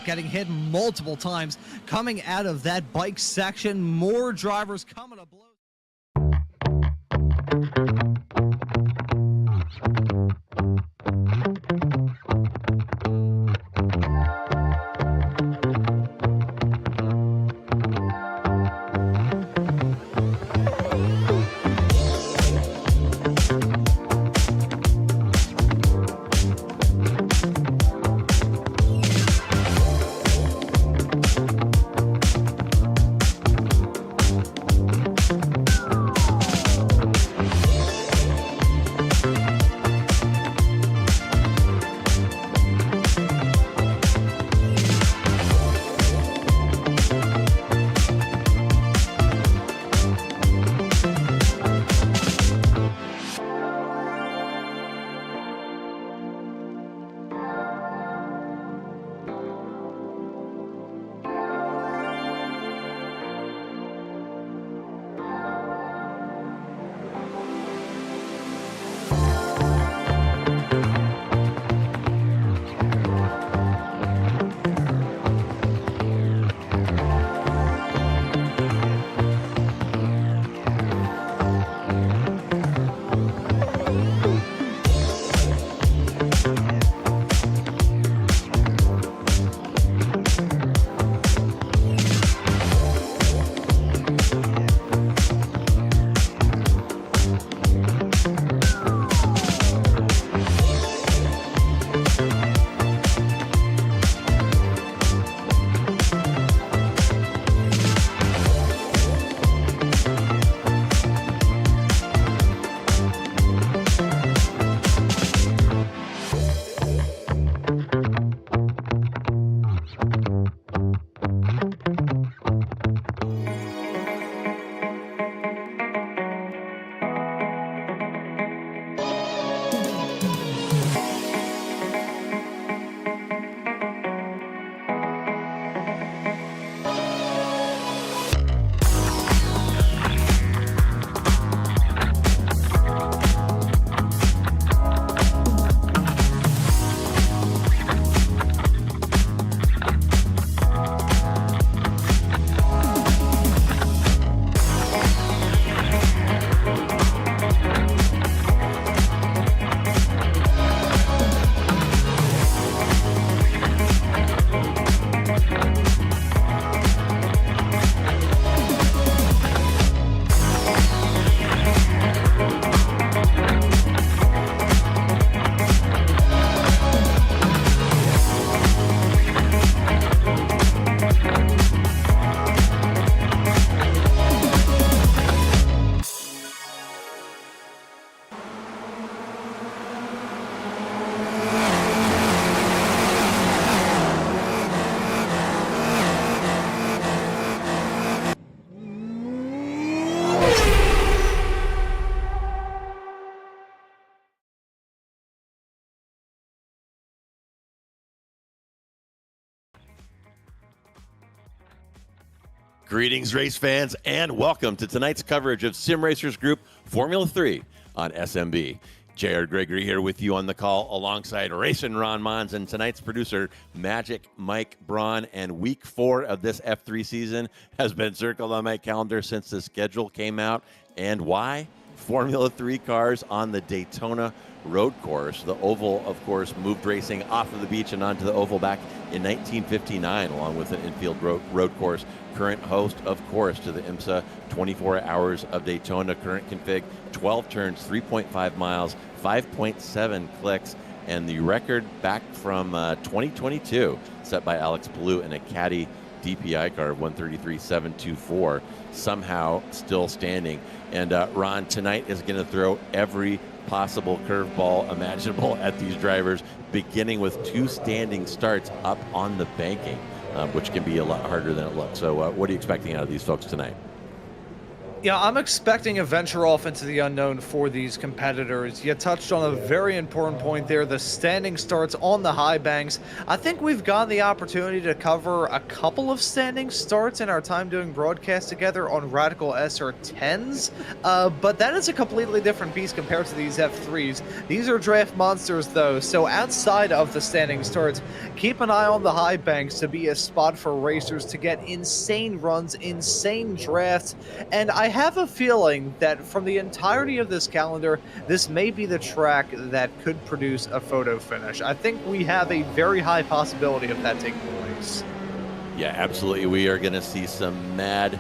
Getting hit multiple times coming out of that bike section. More drivers coming to blows. Greetings, race fans, and welcome to tonight's coverage of Sim Racers Group Formula 3 on SMB. J.R. Gregory here with you on the call alongside Racing Ron Maunz and tonight's producer, Magic Mike Braun. And week 4 of this F3 season has been circled on my calendar since the schedule came out. And why? Formula 3 cars on the Daytona road course. The oval, of course, moved racing off of the beach and onto the oval back in 1959, along with an infield road course. Current host, of course, to the IMSA 24 Hours of Daytona. Current config, 12 turns, 3.5 miles, 5.7 clicks, and the record back from 2022, set by Alex Palou in a Caddy DPI car of 133.724, somehow still standing. And Ron, tonight is going to throw every possible curveball imaginable at these drivers, beginning with 2 standing starts up on the banking, which can be a lot harder than it looks. So what are you expecting out of these folks tonight? Yeah, I'm expecting a venture off into the unknown for these competitors. You touched on a very important point there, the standing starts on the high banks. I think we've gotten the opportunity to cover a couple of standing starts in our time doing broadcast together on Radical SR10s, but that is a completely different beast compared to these F3s. These are draft monsters, though, so outside of the standing starts, keep an eye on the high banks to be a spot for racers to get insane runs, insane drafts, and I have a feeling that from the entirety of this calendar, this may be the track that could produce a photo finish. I think we have a very high possibility of that taking place. Yeah, absolutely. We are going to see some mad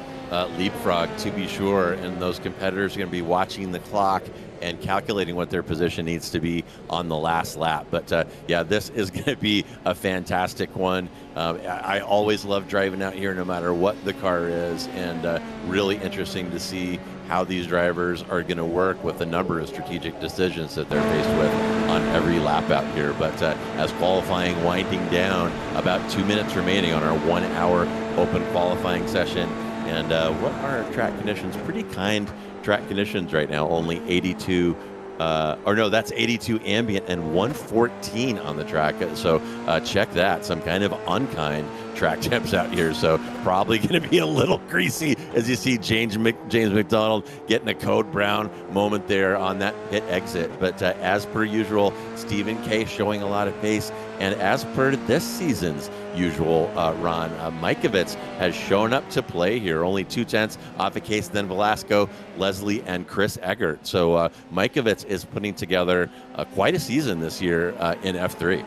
leapfrog, to be sure, and those competitors are going to be watching the clock and calculating what their position needs to be on the last lap. But yeah, this is going to be a fantastic one. I always love driving out here no matter what the car is, and really interesting to see how these drivers are going to work with a number of strategic decisions that they're faced with on every lap out here. But as qualifying winding down, about 2 minutes remaining on our 1 hour open qualifying session. And what are track conditions? Pretty kind track conditions right now, only 82, or no, that's 82 ambient and 114 on the track. So check that, some kind of unkind track temps out here. So probably going to be a little greasy as you see James McDonald getting a Code Brown moment there on that pit exit. But as per usual, Stephen K showing a lot of pace. And as per this season's usual Ron, Mikovits has shown up to play here. Only 2/10 off a case, then Velasco, Leslie, and Chris Eggert. So Mikovits is putting together quite a season this year in F3.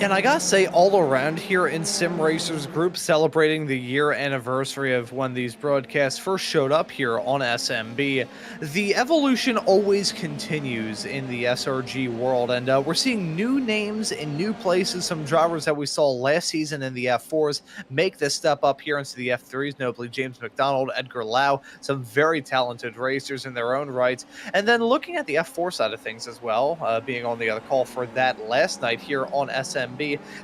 And I gotta say, all around here in Sim Racers Group, celebrating the year anniversary of when these broadcasts first showed up here on SMB, the evolution always continues in the SRG world, and we're seeing new names in new places. Some drivers that we saw last season in the F4s make this step up here into the F3s, notably James McDonald, Edgar Lau, some very talented racers in their own right. And then looking at the F4 side of things as well, being on the other call for that last night here on SMB,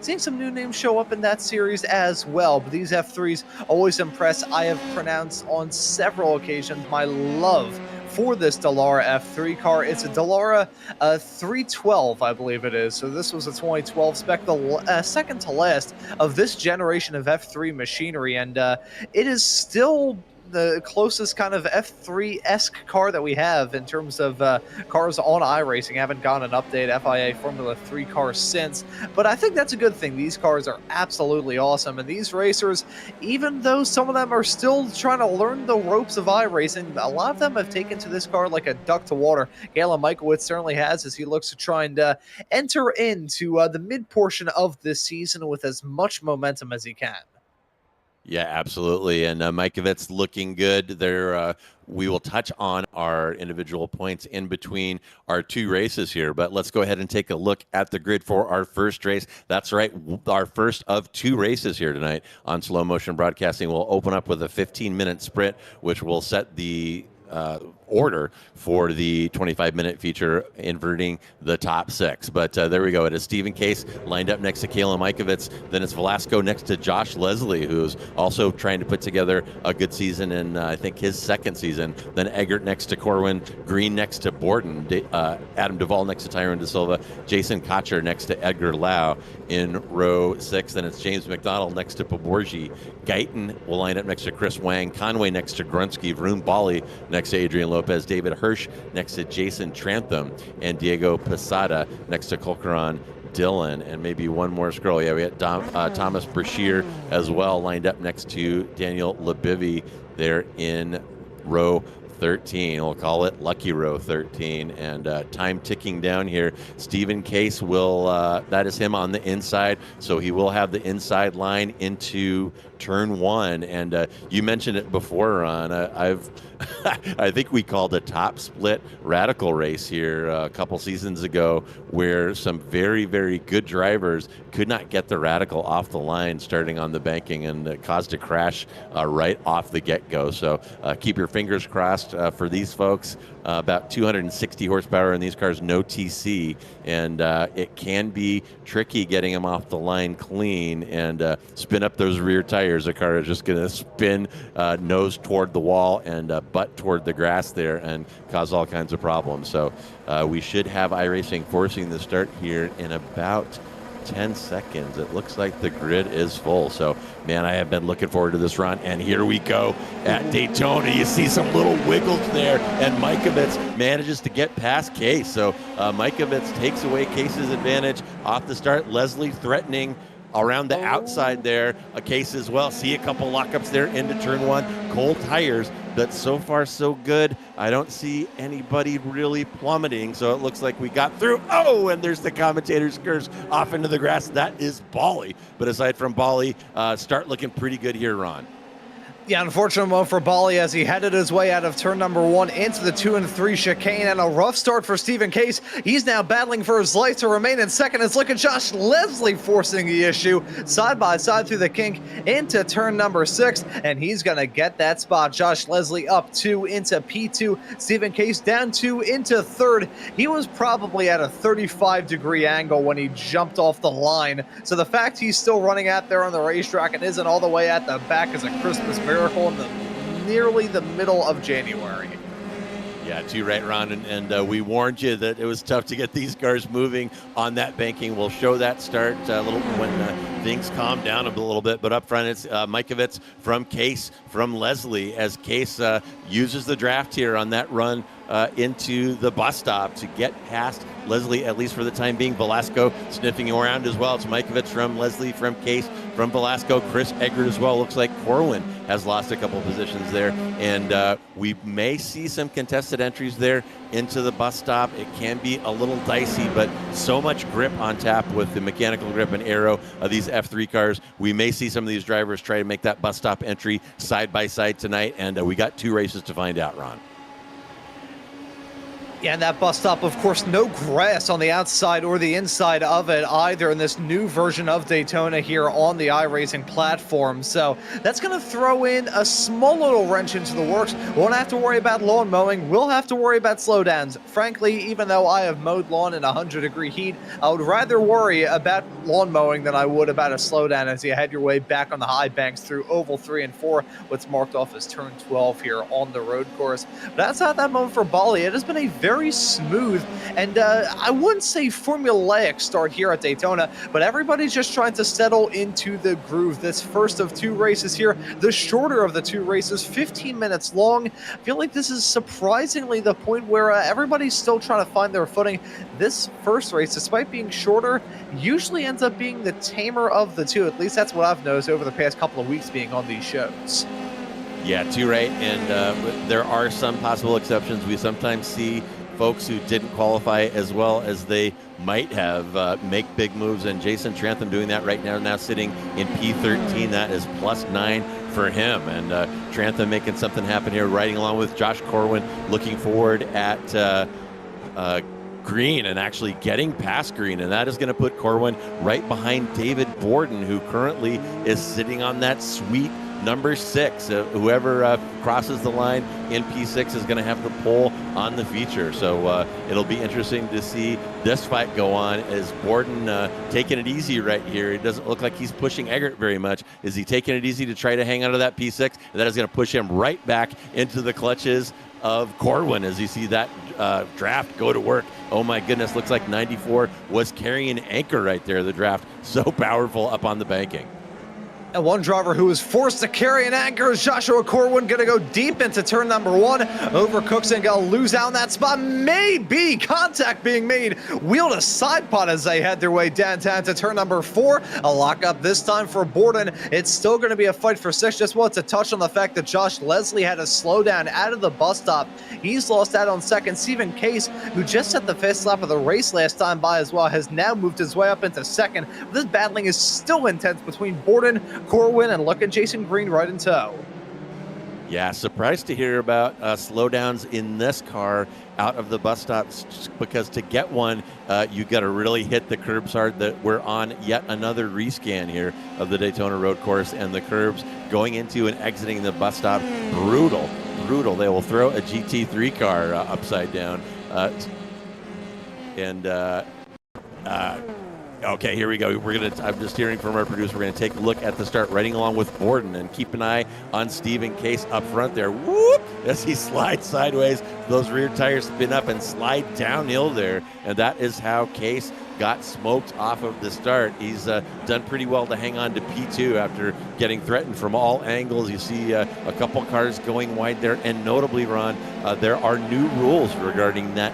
seeing some new names show up in that series as well. But these F3s always impress. I have pronounced on several occasions my love for this Dallara F3 car. It's a Dallara 312, I believe it is. So this was a 2012 spec, the second to last of this generation of F3 machinery, and it is still the closest kind of F3-esque car that we have in terms of cars on iRacing. Haven't gotten an update FIA Formula 3 car since, but I think that's a good thing. These cars are absolutely awesome, and these racers, even though some of them are still trying to learn the ropes of iRacing, a lot of them have taken to this car like a duck to water. Galen Michaelwitz certainly has, as he looks to try and enter into the mid-portion of this season with as much momentum as he can. Yeah, absolutely. And Mikovits looking good there. We will touch on our individual points in between our two races here, but let's go ahead and take a look at the grid for our first race. That's right, our first of two races here tonight on Slow Motion Broadcasting. We'll open up with a 15-minute sprint, which will set the order for the 25-minute feature, inverting the top six. But there we go. It is Stephen Case lined up next to Kayla Mikovits. Then it's Velasco next to Josh Leslie, who's also trying to put together a good season in, I think, his second season. Then Eggert next to Corwin, Green next to Borden, Adam Duvall next to Tyrone De Silva, Jason Cotcher next to Edgar Lau in row 6. Then it's James McDonald next to Paborgi. Guyton will line up next to Chris Wang, Conway next to Grunsky, Vroom Bali next to Adrian Lopez, David Hirsch next to Jason Trantham, and Diego Posada next to Colquhoun Dillon. And maybe one more scroll. Yeah, we had Thomas Brashear as well lined up next to Daniel Labivy there in row 13. We'll call it Lucky Row 13. And time ticking down here. Stephen Case will, that is him on the inside. So he will have the inside line into turn 1. And you mentioned it before, Ron. I think we called a top split radical race here a couple seasons ago where some very, very good drivers could not get the radical off the line starting on the banking and caused a crash right off the get-go. So keep your fingers crossed for these folks. About 260 horsepower in these cars, no TC, and it can be tricky getting them off the line clean and spin up those rear tires. The car is just going to spin nose toward the wall and butt toward the grass there and cause all kinds of problems. So we should have iRacing forcing the start here in about 10 seconds. It looks like the grid is full. So, man, I have been looking forward to this run. And here we go at Daytona. You see some little wiggles there, and Mikovits manages to get past Case. So Mikovits takes away Case's advantage off the start. Leslie threatening around the outside there. A Case as well. See a couple lockups there into turn 1. Cold tires, but so far so good. I don't see anybody really plummeting, so it looks like we got through. Oh, and there's the commentator's curse off into the grass. That is Bali. But aside from Bali, start looking pretty good here, Ron. Yeah, unfortunate one for Bali as he headed his way out of turn number 1 into the 2 and 3 chicane, and a rough start for Stephen Case. He's now battling for his life to remain in second. It's looking Josh Leslie forcing the issue side by side through the kink into turn number 6, and he's going to get that spot. Josh Leslie up 2 into P2. Stephen Case down 2 into 3rd. He was probably at a 35-degree angle when he jumped off the line, so the fact he's still running out there on the racetrack and isn't all the way at the back is a Christmas miracle in nearly the middle of January. Yeah, too right, Ron, and we warned you that it was tough to get these cars moving on that banking. We'll show that start a little when things calm down a little bit, but up front it's Mikovits from Case, from Leslie, as Case uses the draft here on that run into the bus stop to get past Leslie, at least for the time being. Velasco sniffing around as well. It's Mikovits from Leslie, from Case, from Velasco. Chris Eggert as well. Looks like Corwin has lost a couple positions there. And we may see some contested entries there into the bus stop. It can be a little dicey, but so much grip on tap with the mechanical grip and aero of these F3 cars. We may see some of these drivers try to make that bus stop entry side by side tonight. And we got 2 races to find out, Ron. Yeah, and that bus stop, of course, no grass on the outside or the inside of it either in this new version of Daytona here on the iRacing platform. So that's going to throw in a small little wrench into the works. Won't have to worry about lawn mowing. We'll have to worry about slowdowns. Frankly, even though I have mowed lawn in 100-degree heat, I would rather worry about lawn mowing than I would about a slowdown as you head your way back on the high banks through Oval 3 and 4, what's marked off as turn 12 here on the road course. But outside that moment for Bali, it has been a very smooth and I wouldn't say formulaic start here at Daytona, but everybody's just trying to settle into the groove. This first of 2 races here, the shorter of the 2 races, 15 minutes long. I feel like this is surprisingly the point where everybody's still trying to find their footing. This first race, despite being shorter, usually ends up being the tamer of the 2. At least that's what I've noticed over the past couple of weeks being on these shows. Yeah, too right, and there are some possible exceptions. We sometimes see folks who didn't qualify as well as they might have make big moves, and Jason Trantham doing that right now sitting in P13. That is +9 for him, and Trantham making something happen here, riding along with Josh Corwin, looking forward at Green and actually getting past Green, and that is going to put Corwin right behind David Borden, who currently is sitting on that sweet number 6. Whoever crosses the line in P6 is going to have the pole on the feature. So it'll be interesting to see this fight go on as Borden taking it easy right here. It doesn't look like he's pushing Eggert very much. Is he taking it easy to try to hang onto that P6? And that is going to push him right back into the clutches of Corwin as you see that draft go to work. Oh my goodness, looks like 94 was carrying an anchor right there, the draft. So powerful up on the banking. And one driver who was forced to carry an anchor is Joshua Corwin, going to go deep into turn number 1. Overcooks and going to lose out in that spot. Maybe contact being made. Wheeled a side pod as they head their way downtown to turn number 4. A lockup this time for Borden. It's still going to be a fight for 6. Just wanted to touch on the fact that Josh Leslie had a slowdown out of the bus stop. He's lost out on second. Stephen Case, who just set the 5th lap of the race last time by as well, has now moved his way up into second. This battling is still intense between Borden, Corwin, and look at Jason Green right in tow. Yeah, surprised to hear about slowdowns in this car out of the bus stops, because to get one, you got to really hit the curbs hard. That we're on yet another rescan here of the Daytona road course, and the curbs going into and exiting the bus stop, brutal. They will throw a GT3 car upside down. Okay, here we go. I'm just hearing from our producer. We're gonna take a look at the start, riding along with Borden, and keep an eye on Stephen Case up front there. Whoop! As he slides sideways, those rear tires spin up and slide downhill there, and that is how Case got smoked off of the start. He's done pretty well to hang on to P2 after getting threatened from all angles. You see a couple cars going wide there, and notably, Ron, there are new rules regarding that.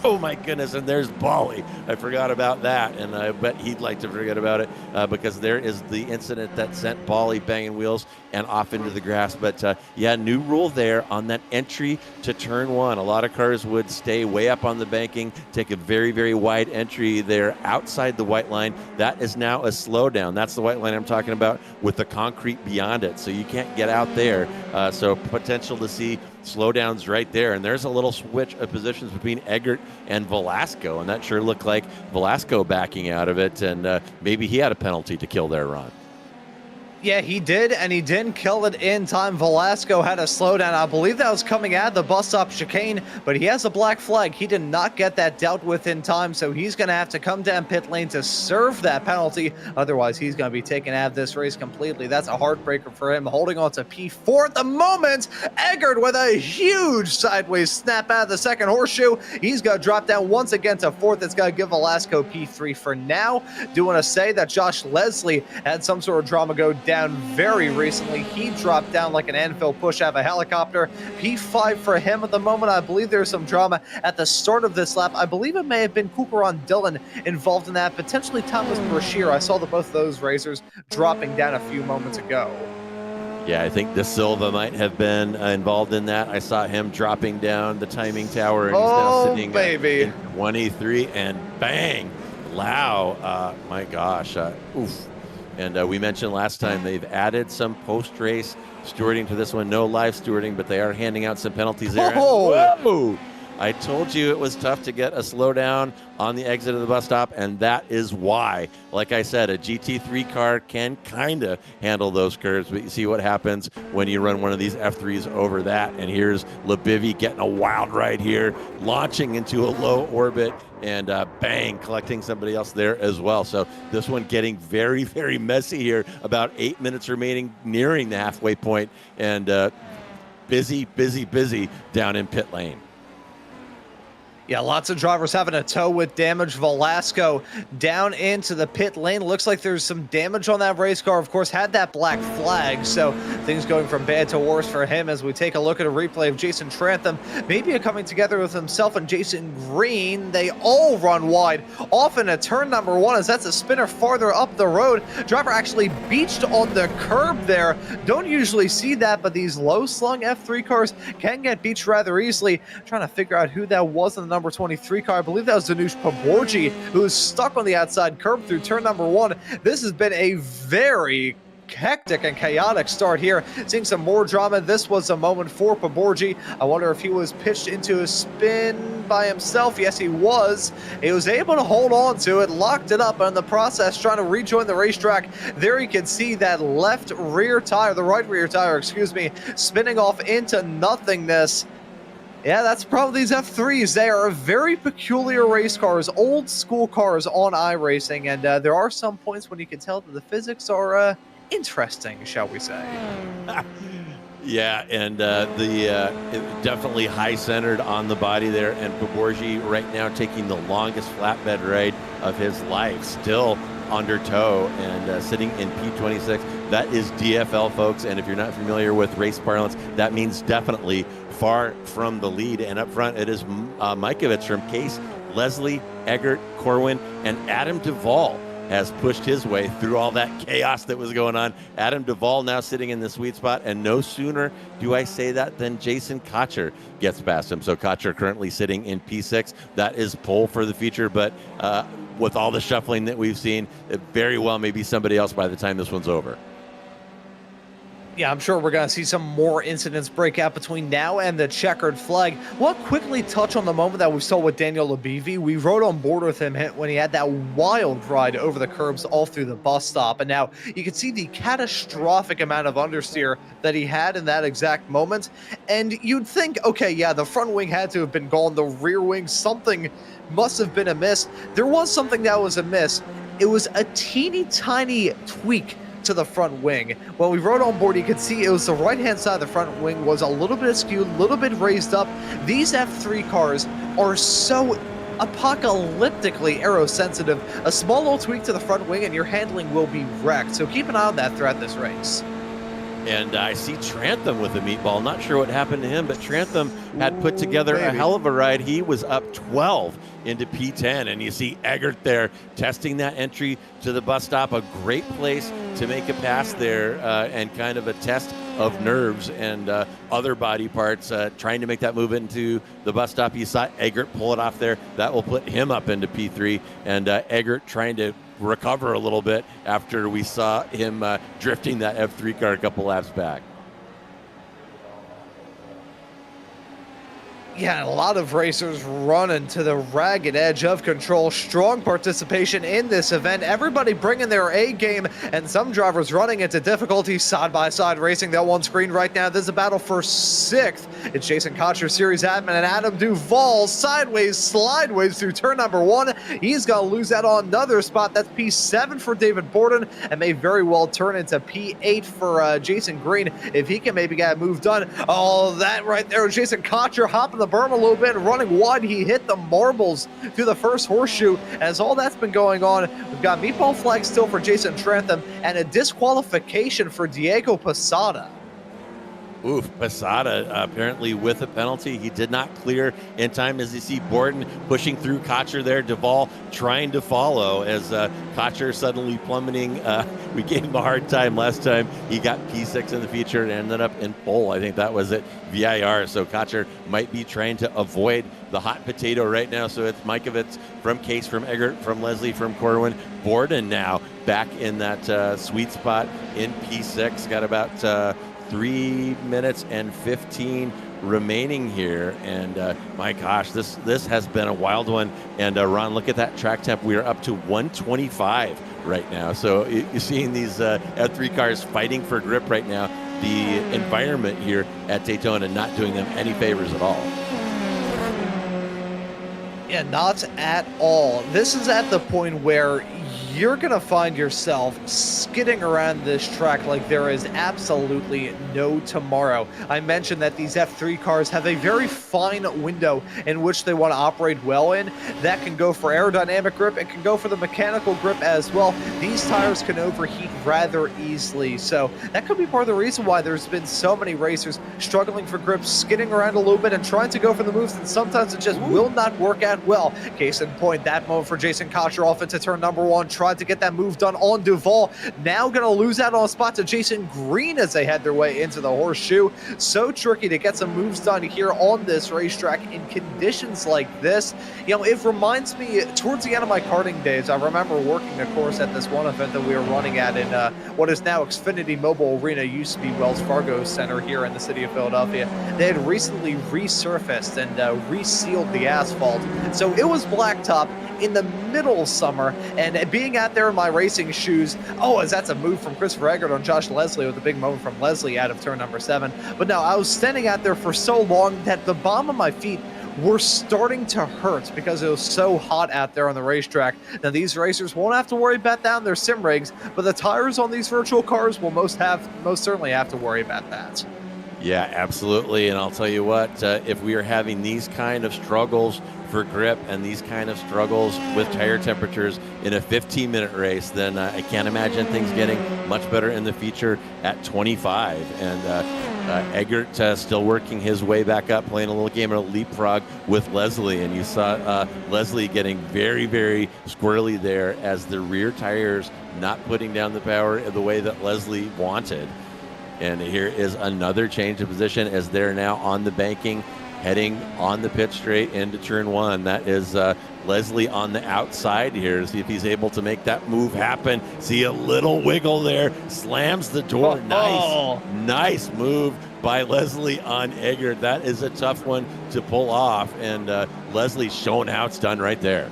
Oh my goodness, and there's Bolly. I forgot about that, and I bet he'd like to forget about it because there is the incident that sent Bolly banging wheels and off into the grass. But yeah, new rule there on that entry to turn 1. A lot of cars would stay way up on the banking, take a very, very wide entry there outside the white line. That is now a slowdown. That's the white line I'm talking about with the concrete beyond it. So you can't get out there. So potential to see slowdowns right there. And there's a little switch of positions between Eggert and Velasco, and that sure looked like Velasco backing out of it, and maybe he had a penalty to kill there, Ron. Yeah, he did, and he didn't kill it in time. Velasco had a slowdown. I believe that was coming out of the bus stop chicane, but he has a black flag. He did not get that dealt with in time, so he's going to have to come down pit lane to serve that penalty. Otherwise, he's going to be taken out of this race completely. That's a heartbreaker for him. Holding on to P4 at the moment. Eggert with a huge sideways snap out of the second horseshoe. He's going to drop down once again to 4th. It's going to give Velasco P3 for now. Do want to say that Josh Leslie had some sort of drama go down very recently. He dropped down like an anvil push out of a helicopter. P5 for him at the moment. I believe there's some drama at the start of this lap. I believe it may have been Cooper on Dillon involved in that. Potentially Thomas Brashear. I saw both of those racers dropping down a few moments ago. Yeah, I think De Silva might have been involved in that. I saw him dropping down the timing tower, and he's now sitting in 23, and bang, Lau. My gosh, oof. And we mentioned last time they've added some post-race stewarding to this one. No live stewarding, but they are handing out some penalties there. Whoa! I told you it was tough to get a slowdown on the exit of the bus stop, and that is why. Like I said, a GT3 car can kind of handle those curves, but you see what happens when you run one of these F3s over that. And here's Lebivy getting a wild ride here, launching into a low orbit, and bang, collecting somebody else there as well. So this one getting very, very messy here. About 8 minutes remaining, nearing the halfway point, and busy down in pit lane. Yeah, lots of drivers having a tow with damage. Velasco down into the pit lane. Looks like there's some damage on that race car. Of course, had that black flag, so things going from bad to worse for him as we take a look at a replay of Jason Trantham. Maybe coming together with himself and Jason Green. They all run wide off into turn number 1 as that's a spinner farther up the road. Driver actually beached on the curb there. Don't usually see that, but these low-slung F3 cars can get beached rather easily. Trying to figure out who that was in the number 23 car. I believe that was Danush Paborji, who is stuck on the outside curb through turn number 1. This has been a very hectic and chaotic start here. Seeing some more drama. This was a moment for Paborji. I wonder if he was pitched into a spin by himself. Yes, he was. He was able to hold on to it, locked it up, and in the process trying to rejoin the racetrack. There you can see that left rear tire, the right rear tire, excuse me, spinning off into nothingness. Yeah, that's probably these F3s. They are very peculiar race cars, old school cars on iRacing, and there are some points when you can tell that the physics are interesting, shall we say. Yeah, and definitely high-centered on the body there, and Paborji right now taking the longest flatbed ride of his life. Still under tow and sitting in P26. That is DFL, folks. And if you're not familiar with race parlance, that means definitely far from the lead. And up front, it is Mikovits from Case, Leslie, Eggert, Corwin, and Adam Duvall has pushed his way through all that chaos that was going on. Adam Duvall now sitting in the sweet spot, and no sooner do I say that than Jason Cotcher gets past him. So Cotcher currently sitting in P6. That is pole for the future, but with all the shuffling that we've seen, it very well may be somebody else by the time this one's over. Yeah, I'm sure we're going to see some more incidents break out between now and the checkered flag. We'll quickly touch on the moment that we saw with Daniel Labivi. We rode on board with him when he had that wild ride over the curbs all through the bus stop. And now you can see the catastrophic amount of understeer that he had in that exact moment. And you'd think, okay, yeah, the front wing had to have been gone. The rear wing, something must have been amiss. There was something that was amiss. It was a teeny tiny tweak to the front wing. When we rode on board, you could see it was the right-hand side of the front wing was a little bit askew, a little bit raised up. These F3 cars are so apocalyptically aerosensitive. A small little tweak to the front wing and your handling will be wrecked. So keep an eye on that throughout this race. And I see Trantham with a meatball. Not sure what happened to him, but Trantham had put together a hell of a ride. He was up 12 into P10, and you see Eggert there testing that entry to the bus stop. A great place to make a pass there and kind of a test of nerves and other body parts, trying to make that move into the bus stop. You saw Eggert pull it off there. That will put him up into P3, and Eggert trying to recover a little bit after we saw him drifting that F3 car a couple laps back. Yeah, a lot of racers running to the ragged edge of control. Strong participation in this event. Everybody bringing their A game, and some drivers running into difficulty. Side-by-side racing that one screen right now. There's a battle for 6th. It's Jason Cotcher, series admin, and Adam Duvall sideways, slideways through turn number 1. He's going to lose out on another spot. That's P7 for David Borden, and may very well turn into P8 for Jason Green if he can maybe get a move done. Oh, that right there, Jason Cotcher hopping the berm a little bit, running wide. He hit the marbles through the first horseshoe. As all that's been going on, we've got meatball flag still for Jason Trantham and a disqualification for Diego Posada. Oof, Posada apparently with a penalty. He did not clear in time, as you see Borden pushing through Cotcher there. Duvall trying to follow as Cotcher suddenly plummeting. We gave him a hard time last time. He got P6 in the feature and ended up in pole. I think that was it, VIR. So Cotcher might be trying to avoid the hot potato right now. So it's Mikovits from Case, from Eggert, from Leslie, from Corwin. Borden now back in that sweet spot in P6. Got about 3 minutes and 15 remaining here, and my gosh, this has been a wild one. And Ron, look at that track temp. We are up to 125 right now. So you're seeing these F3 cars fighting for grip right now. The environment here at Daytona not doing them any favors at all. Yeah, not at all. This is at the point where you're going to find yourself skidding around this track like there is absolutely no tomorrow. I mentioned that these F3 cars have a very fine window in which they want to operate well in. That can go for aerodynamic grip. It can go for the mechanical grip as well. These tires can overheat rather easily. So that could be part of the reason why there's been so many racers struggling for grip, skidding around a little bit and trying to go for the moves, and sometimes it just will not work out well. Case in point, that moment for Jason Cotcher off into turn number 1, tried to get that move done on Duvall. Now going to lose out on a spot to Jason Green as they head their way into the horseshoe. So tricky to get some moves done here on this racetrack in conditions like this. You know, it reminds me, towards the end of my karting days, I remember working the course at this one event that we were running at in what is now Xfinity Mobile Arena, used to be Wells Fargo Center here in the city of Philadelphia. They had recently resurfaced and resealed the asphalt. So it was blacktop in the middle of summer, and being out there in my racing shoes, as that's a move from Christopher Eggert on Josh Leslie, with a big moment from Leslie out of turn number 7. But no, I was standing out there for so long that the bottom of my feet were starting to hurt because it was so hot out there on the racetrack. Now, these racers won't have to worry about that on their sim rigs, but the tires on these virtual cars will most certainly have to worry about that. Yeah, absolutely. And I'll tell you what, if we are having these kind of struggles for grip and these kind of struggles with tire temperatures in a 15-minute race, then I can't imagine things getting much better in the future at 25. And Eggert still working his way back up, playing a little game of leapfrog with Leslie. And you saw Leslie getting very, very squirrely there as the rear tires not putting down the power the way that Leslie wanted. And here is another change of position as they're now on the banking, heading on the pit straight into turn one. That is Leslie on the outside here. See if he's able to make that move happen. See a little wiggle there. Slams the door. Nice move by Leslie on Eggert. That is a tough one to pull off. And Leslie's showing how it's done right there.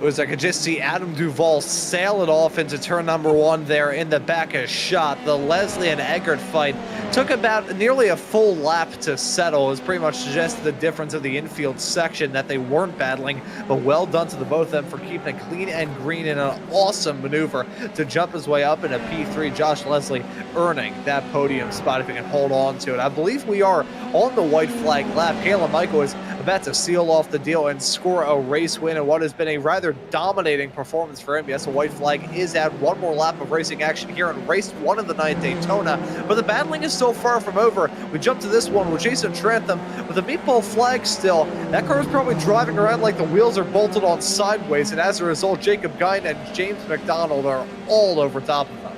It was I could just see Adam Duvall sail it off into turn number one there in the back of shot. The Leslie and Eggert fight took about nearly a full lap to settle. It was pretty much just the difference of the infield section that they weren't battling, but well done to the both of them for keeping it clean and green in an awesome maneuver to jump his way up into P3. Josh Leslie earning that podium spot if he can hold on to it. I believe we are on the white flag lap. Kayla Michael is about to seal off the deal and score a race win in what has been a rather dominating performance for him. Yes, the white flag is at one more lap of racing action here in race one of the night, Daytona, but the battling is still far from over. We jump to this one with Jason Trantham with a meatball flag still. That car is probably driving around like the wheels are bolted on sideways, and as a result, Jacob Guine and James McDonald are all over top of them.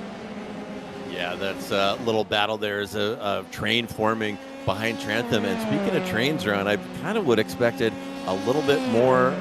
Yeah, that's a little battle there. Is a train forming behind Trantham. And speaking of trains, Ron, I kind of would expected a little bit more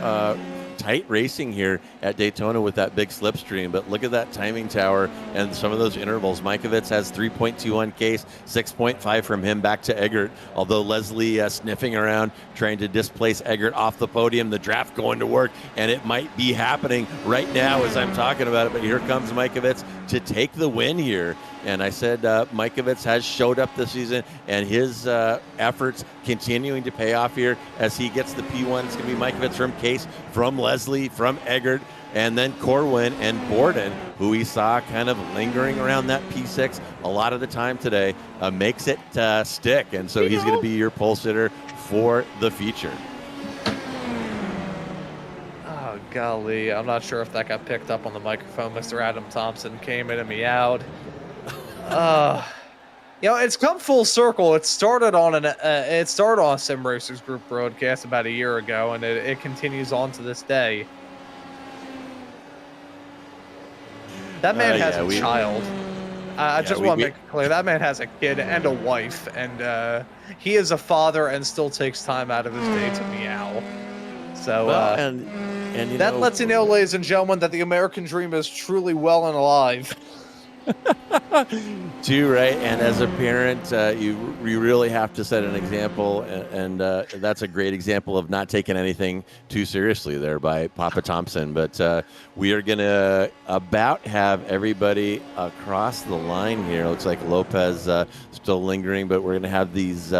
tight racing here at Daytona with that big slipstream, but look at that timing tower and some of those intervals. Mikovits has 3.21 case, 6.5 from him back to Eggert, although Leslie sniffing around trying to displace Eggert off the podium. The draft going to work, and it might be happening right now as I'm talking about it, but here comes Mikovits to take the win here. And I said Mikovits has showed up this season, and his efforts continuing to pay off here as he gets the P1. It's going to be Mikovits from Case, from Leslie, from Eggert, and then Corwin and Borden, who we saw kind of lingering around that P6 a lot of the time today, makes it stick. And so he's going to be your pole sitter for the feature. Oh, golly. I'm not sure if that got picked up on the microphone. Mr. Adam Thompson came in and meowed. You know, it's come full circle. It started on a Sim Racers Group broadcast about a year ago, and it continues on to this day. That man has a child. I just want to make it clear, that man has a kid and a wife, and he is a father and still takes time out of his day to meow. So, well, and that lets you know, ladies and gentlemen, that the American dream is truly well and alive. Too right, and as a parent, you really have to set an example, and that's a great example of not taking anything too seriously there by Papa Thompson. But we are gonna about have everybody across the line here. Looks like Lopez still lingering, but we're gonna have these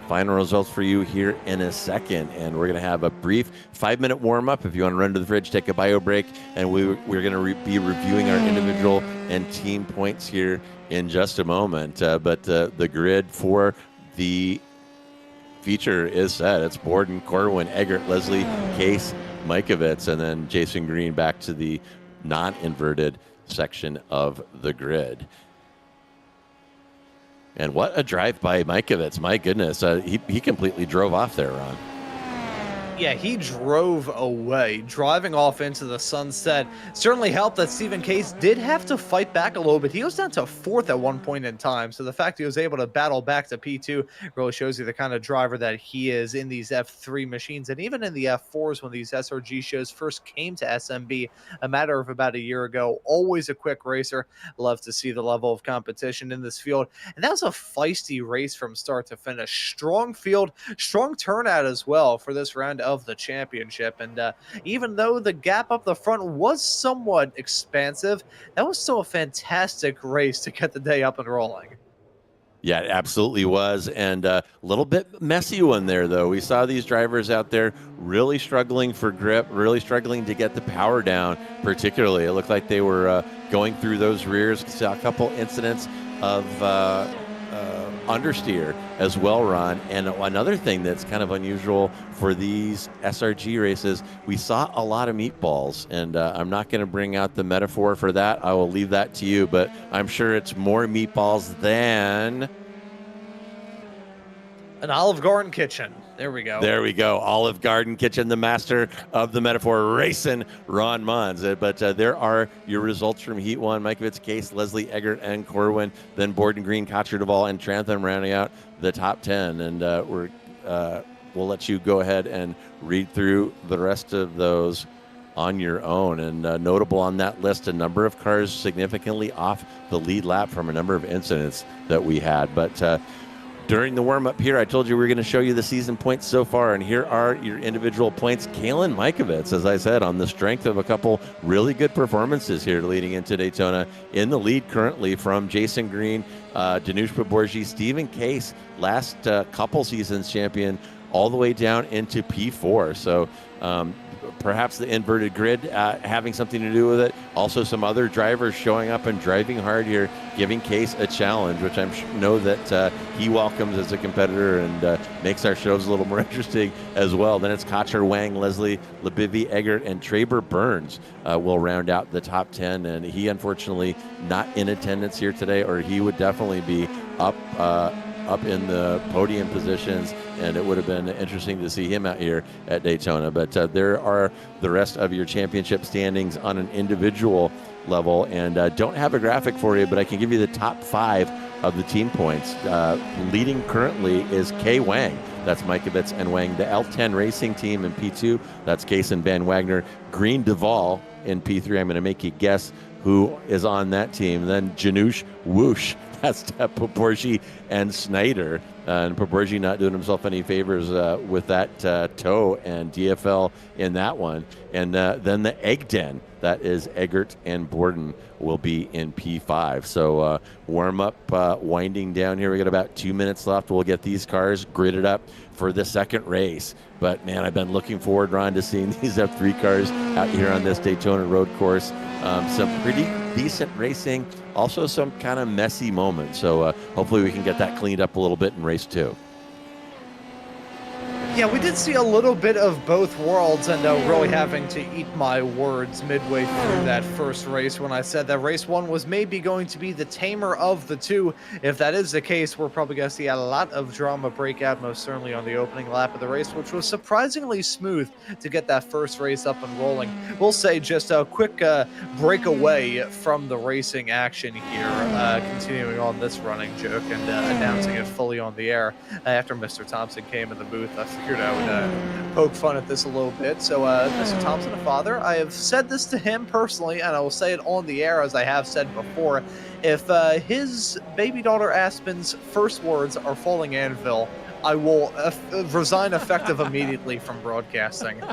final results for you here in a second, and we're going to have a brief 5-minute warm-up. If you want to run to the fridge, take a bio break, and we're going to be reviewing our individual and team points here in just a moment. But the grid for the feature is set. It's Borden, Corwin, Eggert, Leslie, Case, Mikovits, and then Jason Green back to the non-inverted section of the grid. And what a drive by Mikovits. My goodness. He completely drove off there, Ron. Yeah, he drove away, driving off into the sunset. Certainly helped that Stephen Case did have to fight back a little bit. He was down to 4th at one point in time, so the fact he was able to battle back to P2 really shows you the kind of driver that he is in these F3 machines, and even in the F4s when these SRG shows first came to SMB a matter of about a year ago. Always a quick racer. Love to see the level of competition in this field, and that was a feisty race from start to finish. Strong field, strong turnout as well for this round of the championship, and even though the gap up the front was somewhat expansive, that was still a fantastic race to get the day up and rolling. Yeah, it absolutely was, and a little bit messy one there, though. We saw these drivers out there really struggling for grip, really struggling to get the power down, particularly. It looked like they were going through those rears. Saw a couple incidents of understeer as well, Ron. And another thing that's kind of unusual for these SRG races, we saw a lot of meatballs, and I'm not going to bring out the metaphor for that. I will leave that to you, but I'm sure it's more meatballs than an Olive Garden kitchen. There we go. There we go. Olive Garden kitchen, the master of the metaphor, racing Ron Maunz. But there are your results from Heat 1. Mikovits, Case, Leslie, Eggert, and Corwin. Then Borden, Green, Cotcher, Duvall, and Trantham rounding out the top 10. And we'll let you go ahead and read through the rest of those on your own. And notable on that list, a number of cars significantly off the lead lap from a number of incidents that we had. But during the warm-up here, I told you we were going to show you the season points so far, and here are your individual points. Kalen Mikovits, as I said, on the strength of a couple really good performances here leading into Daytona, in the lead currently from Jason Green, Danush Paborji, Stephen Case, last couple seasons champion, all the way down into P4. So perhaps the inverted grid having something to do with it. Also some other drivers showing up and driving hard here, giving Case a challenge, which I know that he welcomes as a competitor and makes our shows a little more interesting as well. Then it's Cotcher, Wang, Leslie, Lebivy, Eggert, and Traber Burns will round out the top 10. And he, unfortunately, not in attendance here today, or he would definitely be up in the podium positions, and it would have been interesting to see him out here at Daytona. But there are the rest of your championship standings on an individual level, and don't have a graphic for you, but I can give you the top 5 of the team points. Leading currently is Kay Wang. That's Mikovits and Wang. The L10 Racing team in P2, that's Case and Van Wagner. Green Duvall in P3. I'm going to make you guess who is on that team. Then Janusz Woosh. That's Paborji and Snyder. And Paborji not doing himself any favors with that toe and DFL in that one. And then the Egg Den, that is Eggert and Borden, will be in P5. So warm up, winding down here. We got about 2 minutes left. We'll get these cars gridded up for the second race. But man, I've been looking forward, Ron, to seeing these F3 cars out here on this Daytona road course. Some pretty decent racing, also some kind of messy moments. So hopefully we can get that cleaned up a little bit in race 2. Yeah, we did see a little bit of both worlds, and really having to eat my words midway through that first race when I said that race 1 was maybe going to be the tamer of the two. If that is the case, we're probably going to see a lot of drama break out, most certainly on the opening lap of the race, which was surprisingly smooth to get that first race up and rolling. We'll say just a quick breakaway from the racing action here, continuing on this running joke and announcing it fully on the air after Mr. Thompson came in the booth. I figured I would poke fun at this a little bit. So Mr. Thompson, a father, I have said this to him personally, and I will say it on the air as I have said before. If his baby daughter Aspen's first words are falling anvil, I will resign effective immediately from broadcasting.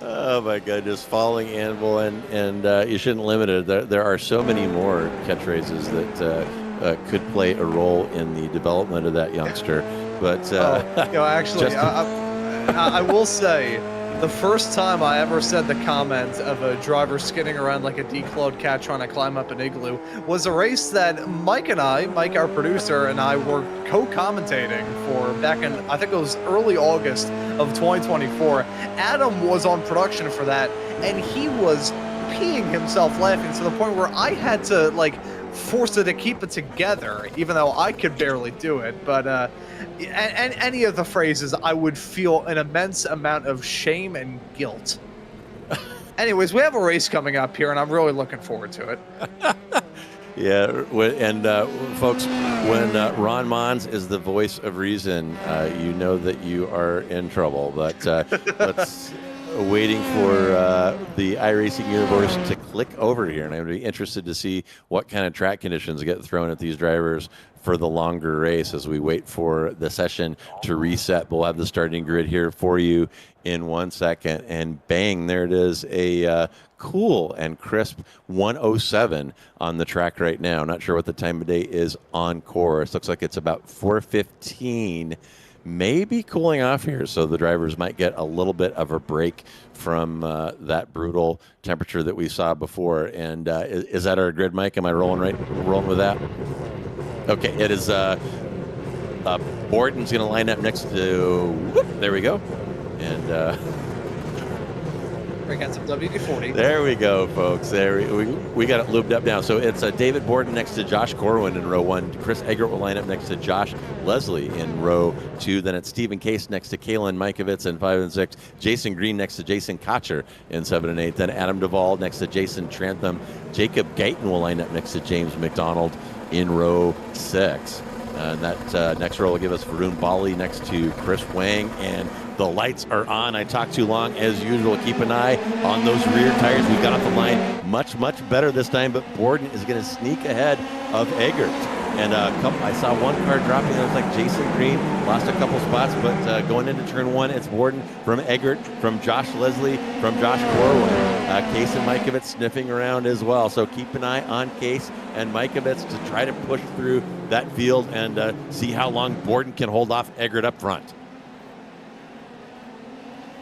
Oh my goodness, falling anvil, and you shouldn't limit it. There are so many more catchphrases that could play a role in the development of that youngster. But actually, I will say, the first time I ever said the comment of a driver skidding around like a declawed cat trying to climb up an igloo was a race that Mike, our producer, and I were co-commentating for back in, I think it was early August of 2024. Adam was on production for that, and he was peeing himself laughing to the point where I had to, force her to keep it together, even though I could barely do it. But any of the phrases, I would feel an immense amount of shame and guilt. Anyways, we have a race coming up here, and I'm really looking forward to it. Yeah, and folks, when Ron Maunz is the voice of reason, you know that you are in trouble. But let's waiting for the iRacing universe to click over here, and I'm going to be interested to see what kind of track conditions get thrown at these drivers for the longer race as we wait for the session to reset. We'll have the starting grid here for you in 1 second, and bang, there it is, a cool and crisp 107 on the track right now. Not sure what the time of day is on course. Looks like it's about 4:15. Maybe cooling off here, so the drivers might get a little bit of a break from that brutal temperature that we saw before. And is that our grid, Mike? Am I rolling with that? Okay, it is Borden's going to line up next to, whoop, there we go. And Bring out some WD-40. there we go, folks. There we got it lubed up now. So it's David Borden next to Josh Corwin in row 1. Chris Eggert will line up next to Josh Leslie in row 2. Then it's Stephen Case next to Kalen Mikovits in 5 and 6. Jason Green next to Jason Cotcher in 7 and 8. Then Adam Duvall next to Jason Trantham. Jacob Guyton will line up next to James McDonald in row 6. And that next row will give us Varun Bali next to Chris Wang. And the lights are on. I talked too long as usual. Keep an eye on those rear tires. We got off the line much better this time, but Borden is going to sneak ahead of Eggert. And I saw one car dropping. It was like Jason Green lost a couple spots, but going into turn 1, it's Borden from Eggert, from Josh Leslie, from Josh Corwin. Case and Mikovits sniffing around as well. So keep an eye on Case and Mikovits to try to push through that field and see how long Borden can hold off Eggert up front.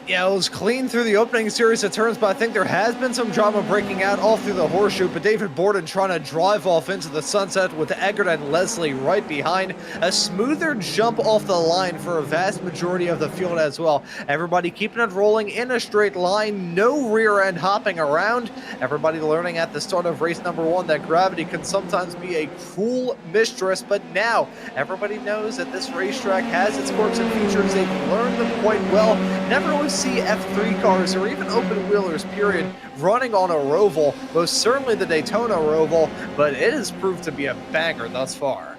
Yeah, it was clean through the opening series of turns, but I think there has been some drama breaking out all through the horseshoe. But David Borden trying to drive off into the sunset with Eggert and Leslie right behind. A smoother jump off the line for a vast majority of the field as well. Everybody keeping it rolling in a straight line, no rear end hopping around. Everybody learning at the start of race number 1 that gravity can sometimes be a cruel mistress. But now everybody knows that this racetrack has its quirks and features. They've learned them quite well. Never really see F3 cars or even open wheelers period running on a roval, most certainly the Daytona roval, but it has proved to be a banger thus far.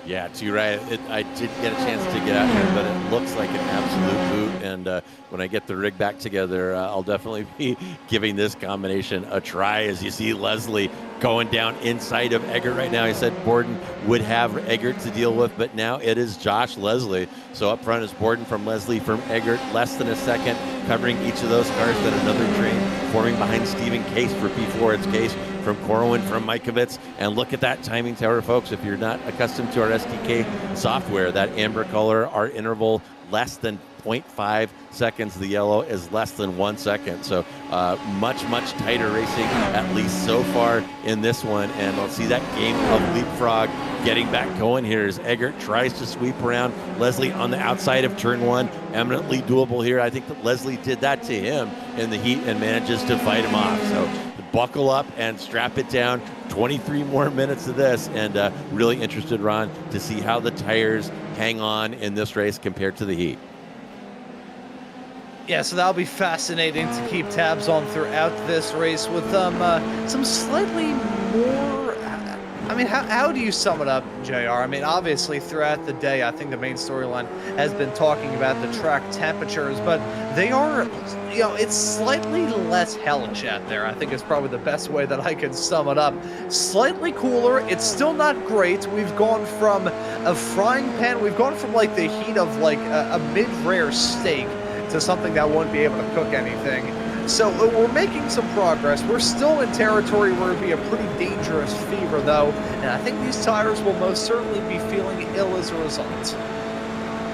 Yeah, you're right. I did get a chance to get out here, but it looks like an absolute boot. And when I get the rig back together, I'll definitely be giving this combination a try. As you see Leslie going down inside of Eggert right now. He said Borden would have Eggert to deal with, but now it is Josh Leslie. So up front is Borden from Leslie from Eggert, less than a second, covering each of those cars. Then another train forming behind Stephen Case for P4. It's Case from Corwin, from Mikovits. And look at that timing tower, folks. If you're not accustomed to our SDK software, that amber color, our interval less than 0.5 seconds. The yellow is less than 1 second. So much tighter racing, at least so far in this one. And let's see that game of leapfrog getting back going here as Eggert tries to sweep around Leslie on the outside of turn 1. Eminently doable here. I think that Leslie did that to him in the heat and manages to fight him off. So buckle up and strap it down. 23 more minutes of this, and really interested, Ron, to see how the tires hang on in this race compared to the heat. Yeah, so that'll be fascinating to keep tabs on throughout this race with some slightly more... I mean, how do you sum it up, JR? I mean, obviously, throughout the day, I think the main storyline has been talking about the track temperatures, but they are, you know, it's slightly less hellish out there. I think is probably the best way that I can sum it up. Slightly cooler. It's still not great. We've gone from a frying pan, we've gone from like the heat of like a mid-rare steak to something that won't be able to cook anything. So we're making some progress. We're still in territory where it'd be a pretty dangerous fever, though, and I think these tires will most certainly be feeling ill as a result.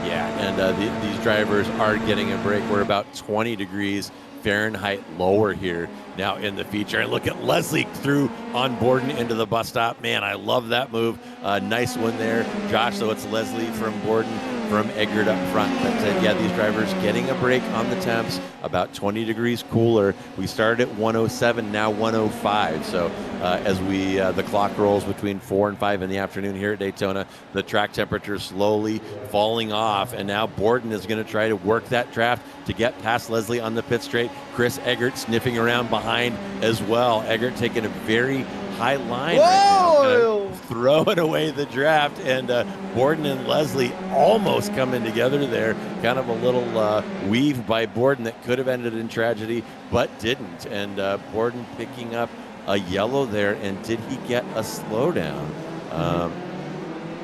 Yeah, and these drivers are getting a break. We're about 20 degrees Fahrenheit lower here now in the feature. And look at Leslie through on Borden into the bus stop. Man, I love that move. Nice one there, Josh. So it's Leslie from Borden from Eggert up front. But yeah, these drivers getting a break on the temps, about 20 degrees cooler. We started at 107, now 105. So as the clock rolls between 4 and 5 in the afternoon here at Daytona, the track temperature slowly falling off. And now Borden is going to try to work that draft to get past Leslie on the pit straight. Chris Eggert sniffing around behind as well. Eggert taking a very high line right now, throwing away the draft, and Borden and Leslie almost coming together there. Kind of a little weave by Borden that could have ended in tragedy, but didn't. And Borden picking up a yellow there, and did he get a slowdown?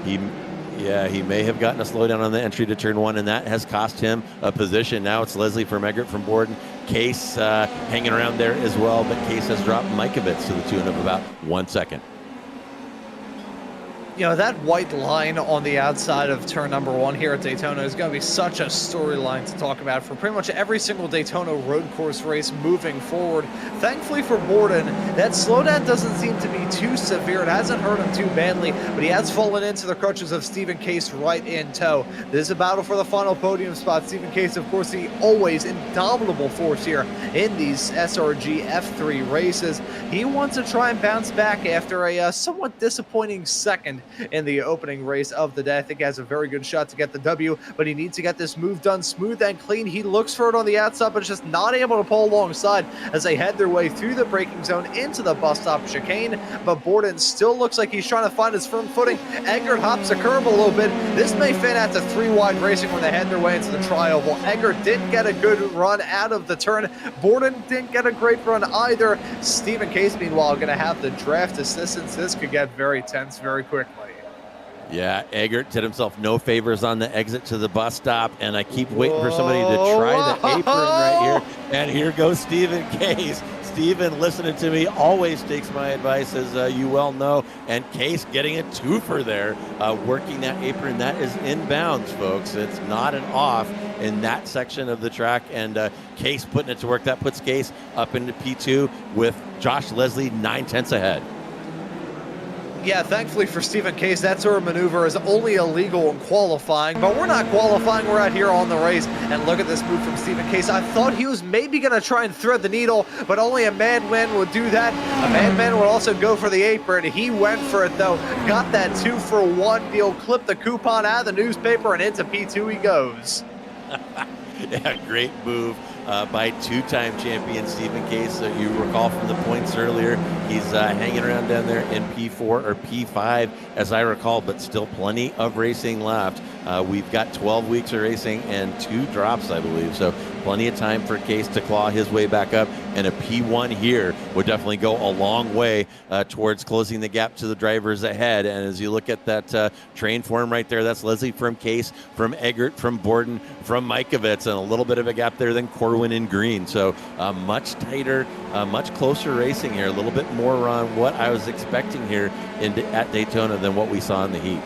He may have gotten a slowdown on the entry to turn 1, and that has cost him a position. Now it's Leslie from Eggert from Borden. Case hanging around there as well, but Case has dropped Mikovits to the tune of about 1 second. You know, that white line on the outside of turn number 1 here at Daytona is going to be such a storyline to talk about for pretty much every single Daytona road course race moving forward. Thankfully for Borden, that slowdown doesn't seem to be too severe. It hasn't hurt him too badly, but he has fallen into the crutches of Stephen Case right in tow. This is a battle for the final podium spot. Stephen Case, of course, the always indomitable force here in these SRG F3 races. He wants to try and bounce back after a somewhat disappointing second in the opening race of the day. I think he has a very good shot to get the W, but he needs to get this move done smooth and clean. He looks for it on the outside, but is just not able to pull alongside as they head their way through the braking zone into the bus stop chicane. But Borden still looks like he's trying to find his firm footing. Eggert hops a curb a little bit. This may fan out to 3 wide racing when they head their way into the tri-oval. Eggert didn't get a good run out of the turn. Borden didn't get a great run either. Stephen Case, meanwhile, going to have the draft assistance. This could get very tense very quickly. Yeah, Eggert did himself no favors on the exit to the bus stop, and I keep waiting for somebody to try the apron right here. And here goes Stephen Case. Stephen, listening to me, always takes my advice, as you well know. And Case getting a twofer there, working that apron. That is inbounds, folks. It's not an off in that section of the track. And Case putting it to work. That puts Case up into P2 with Josh Leslie 9/10 ahead. Yeah, thankfully for Stephen Case, that sort of maneuver is only illegal in qualifying, but we're not qualifying, we're out here on the race. And look at this move from Stephen Case. I thought he was maybe going to try and thread the needle, but only a madman would do that. A madman would also go for the apron. He went for it, though. Got that 2-for-1 deal, clipped the coupon out of the newspaper, and into P2 he goes. Yeah, great move by two-time champion Stephen Case. You recall from the points earlier, he's hanging around down there in P4 or P5, as I recall, but still plenty of racing left. We've got 12 weeks of racing and 2 drops, I believe, so plenty of time for Case to claw his way back up, and a P1 here would definitely go a long way towards closing the gap to the drivers ahead. And as you look at that train form right there, that's Leslie from Case, from Eggert, from Borden, from Mikovits, and a little bit of a gap there than Corwin and Green. So much tighter, much closer racing here, a little bit more on what I was expecting here at Daytona than what we saw in the heat.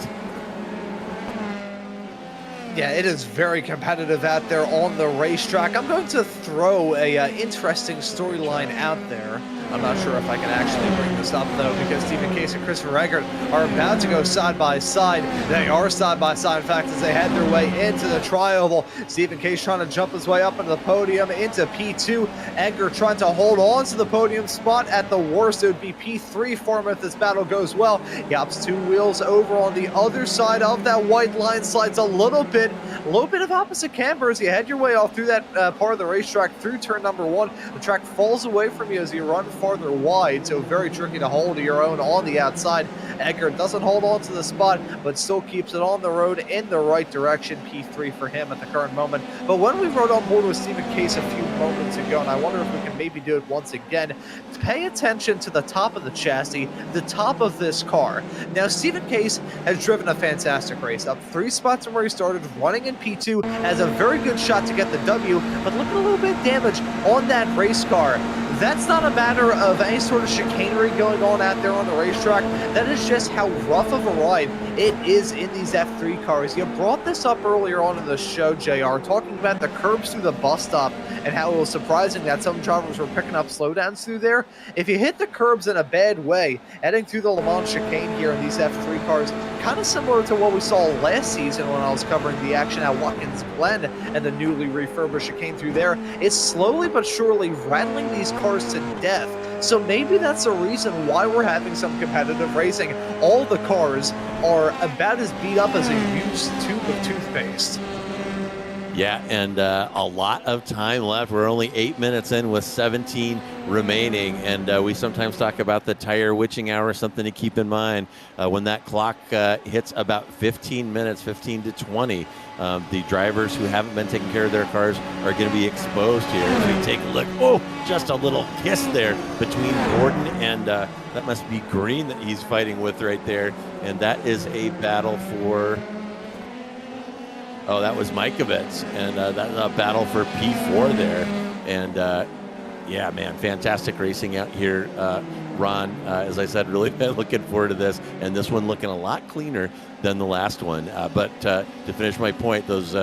Yeah, it is very competitive out there on the racetrack. I'm going to throw a interesting storyline out there. I'm not sure if I can actually bring this up, though, because Stephen Case and Christopher Eggert are about to go side by side. They are side by side, in fact, as they head their way into the tri-oval. Stephen Case trying to jump his way up into the podium, into P2. Eggert trying to hold on to the podium spot. At the worst, it would be P3 for him if this battle goes well. He hops 2 wheels over on the other side of that white line, slides a little bit of opposite camber as you head your way off through that part of the racetrack through turn number 1. The track falls away from you as you run farther wide, so very tricky to hold your own on the outside. Eggert doesn't hold on to the spot, but still keeps it on the road in the right direction. P3 for him at the current moment. But when we rode on board with Stephen Case a few moments ago, and I wonder if we can maybe do it once again, pay attention to the top of the chassis, the top of this car. Now, Stephen Case has driven a fantastic race, up 3 spots from where he started, running in P2, has a very good shot to get the W, but look at a little bit of damage on that race car. That's not a matter of any sort of chicanery going on out there on the racetrack. That is just how rough of a ride it is in these F3 cars. You brought this up earlier on in the show, JR, talking about the curbs through the bus stop and how it was surprising that some drivers were picking up slowdowns through there. If you hit the curbs in a bad way, heading through the Le Mans chicane here in these F3 cars, kind of similar to what we saw last season when I was covering the action at Watkins Glen and the newly refurbished chicane through there, it's slowly but surely rattling these cars to death. So maybe that's the reason why we're having some competitive racing. All the cars are about as beat up as a used tube of toothpaste. Yeah, and a lot of time left. We're only 8 minutes in with 17 remaining, and we sometimes talk about the tire witching hour, something to keep in mind. When that clock hits about 15 minutes, 15 to 20, the drivers who haven't been taking care of their cars are going to be exposed here. As we take a look, oh, just a little kiss there between Borden and that must be Green that he's fighting with right there, and that is a battle for... Oh, that was Mikovits, and that's a battle for P4 there. And Yeah, man, fantastic racing out here, Ron. As I said, really looking forward to this, and this one looking a lot cleaner than the last one. But to finish my point, those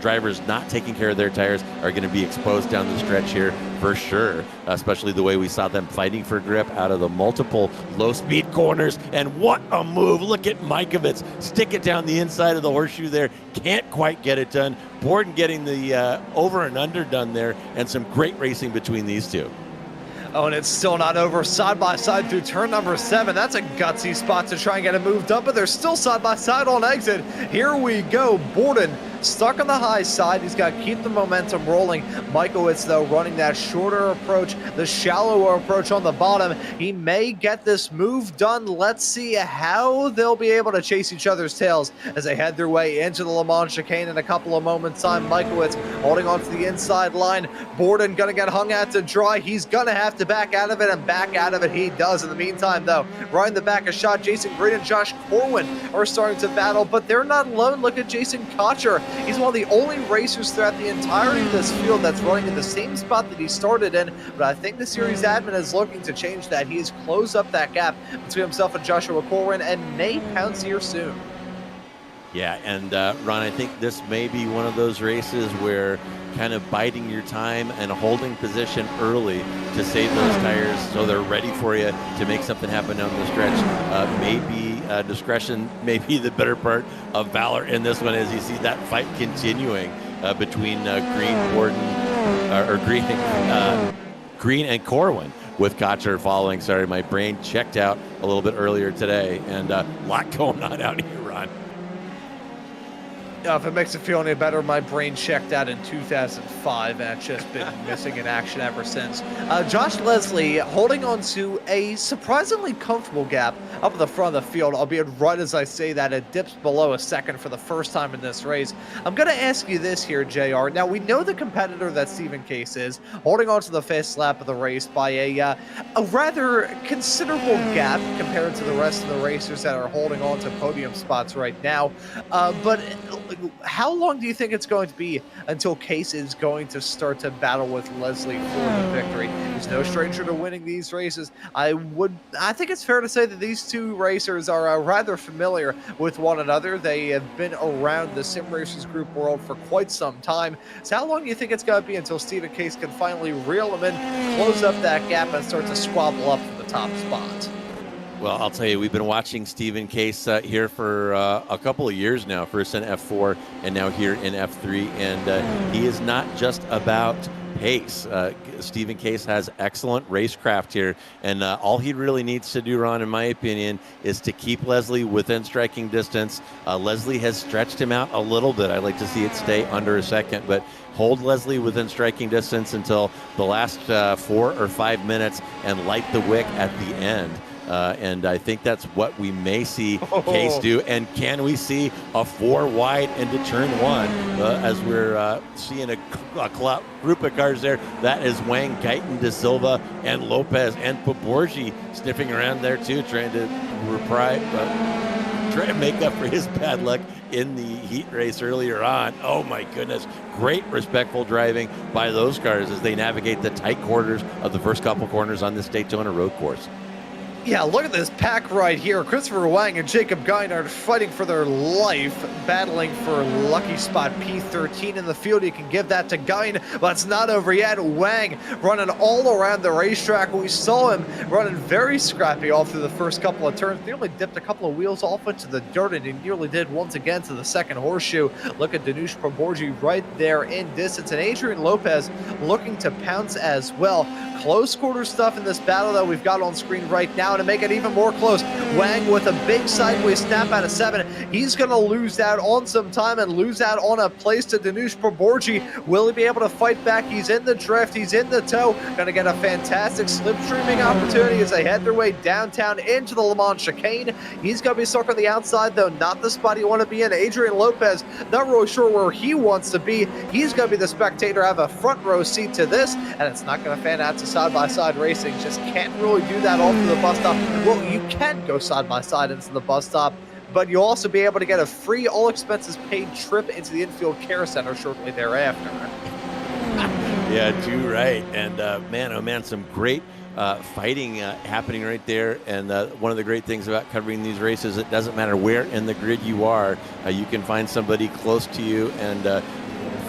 drivers not taking care of their tires are going to be exposed down the stretch here for sure, especially the way we saw them fighting for grip out of the multiple low-speed corners. And what a move. Look at Mikovits. Stick it down the inside of the horseshoe there. Can't quite get it done. Borden getting the over and under done there, and some great racing between these two. Oh, and it's still not over. Side by side through turn number 7. That's a gutsy spot to try and get it moved up, but they're still side by side on exit. Here we go. Borden stuck on the high side. He's got to keep the momentum rolling. Mikovits, though, running that shorter approach, the shallower approach on the bottom. He may get this move done. Let's see how they'll be able to chase each other's tails as they head their way into the Le Mans chicane in a couple of moments' time. Mikovits holding on to the inside line. Borden going to get hung out to dry. He's going to have to back out of it, and back out of it he does. In the meantime, though, right the back a shot, Jason Green and Josh Corwin are starting to battle, but they're not alone. Look at Jason Cotcher. He's one of the only racers throughout the entirety of this field that's running in the same spot that he started in, but I think the series admin is looking to change that. He has closed up that gap between himself and Joshua Corwin and may pounce here soon. Yeah, and Ron, I think this may be one of those races where kind of biding your time and holding position early to save those tires so they're ready for you to make something happen down the stretch. Maybe discretion may be the better part of valor in this one, as you see that fight continuing between Green and Corwin, with Cotcher following. Sorry, my brain checked out a little bit earlier today, and a lot going on out here, Ron. If it makes it feel any better, my brain checked out in 2005, and it's just been missing in action ever since. Josh Leslie holding on to a surprisingly comfortable gap up at the front of the field, albeit right as I say that, it dips below a second for the first time in this race. I'm going to ask you this here, JR. Now, we know the competitor that Stephen Case is, holding on to the fifth lap of the race by a rather considerable gap compared to the rest of the racers that are holding on to podium spots right now. But how long do you think it's going to be until Case is going to start to battle with Leslie for the victory? He's no stranger to winning these races. I think it's fair to say that these two racers are rather familiar with one another. They have been around the Sim Racers Group world for quite some time. So how long do you think it's going to be until Stephen Case can finally reel him in, close up that gap, and start to squabble up for the top spot? Well, I'll tell you, we've been watching Stephen Case here for a couple of years now, first in F4 and now here in F3, and he is not just about pace. Stephen Case has excellent racecraft here, and all he really needs to do, Ron, in my opinion, is to keep Leslie within striking distance. Leslie has stretched him out a little bit. I'd like to see it stay under a second, but hold Leslie within striking distance until the last 4 or 5 minutes and light the wick at the end. And I think that's what we may see Case do. And can we see a 4 wide into turn 1 as we're seeing a group of cars there? That is Wang, Guyton, De Silva, and Lopez, and Paborgi sniffing around there too, trying to make up for his bad luck in the heat race earlier on. Oh my goodness, great respectful driving by those cars as they navigate the tight quarters of the first couple corners on this Daytona road course. Yeah, look at this pack right here. Christopher Wang and Jacob Guyton are fighting for their life, battling for lucky spot P13 in the field. You can give that to Guyton, but it's not over yet. Wang running all around the racetrack. We saw him running very scrappy all through the first couple of turns. Nearly dipped a couple of wheels off into the dirt, and he nearly did once again to the second horseshoe. Look at Danush Paborgi right there in distance, and Adrian Lopez looking to pounce as well. Close quarter stuff in this battle that we've got on screen right now. To make it even more close, Wang with a big sideways snap out of 7. He's going to lose out on some time and lose out on a place to Danush Paborgi. Will he be able to fight back? He's in the drift. He's in the tow. Going to get a fantastic slipstreaming opportunity as they head their way downtown into the Le Mans chicane. He's going to be stuck on the outside, though. Not the spot you want to be in. Adrian Lopez, not really sure where he wants to be. He's going to be the spectator, have a front row seat to this, and it's not going to fan out to side-by-side racing. Just can't really do that off of the bus stop. Well, you can go side-by-side into the bus stop, but you'll also be able to get a free, all-expenses-paid trip into the infield care center shortly thereafter. Yeah, too right. And man, oh man, some great fighting happening right there. And one of the great things about covering these races, it doesn't matter where in the grid you are, you can find somebody close to you and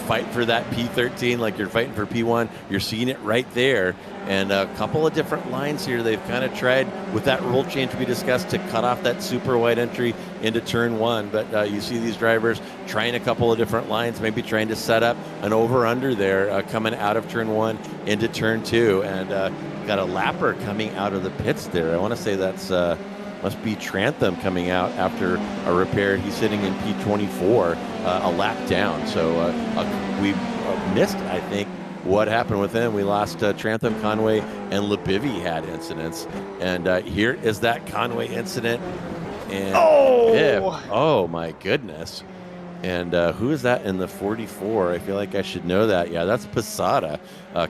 fight for that P13 like you're fighting for P1. You're seeing it right there. And a couple of different lines here. They've kind of tried with that rule change we discussed to cut off that super wide entry into turn one. But you see these drivers trying a couple of different lines, maybe trying to set up an over-under there coming out of turn one into turn two. And got a lapper coming out of the pits there. I want to say that's must be Trantham coming out after a repair. He's sitting in P24, a lap down. So we missed, I think, what happened with him. We lost Trantham, Conway, and Lebivy had incidents. And here is that Conway incident. And oh my goodness. And who is that in the 44? I feel like I should know that. Yeah, that's Posada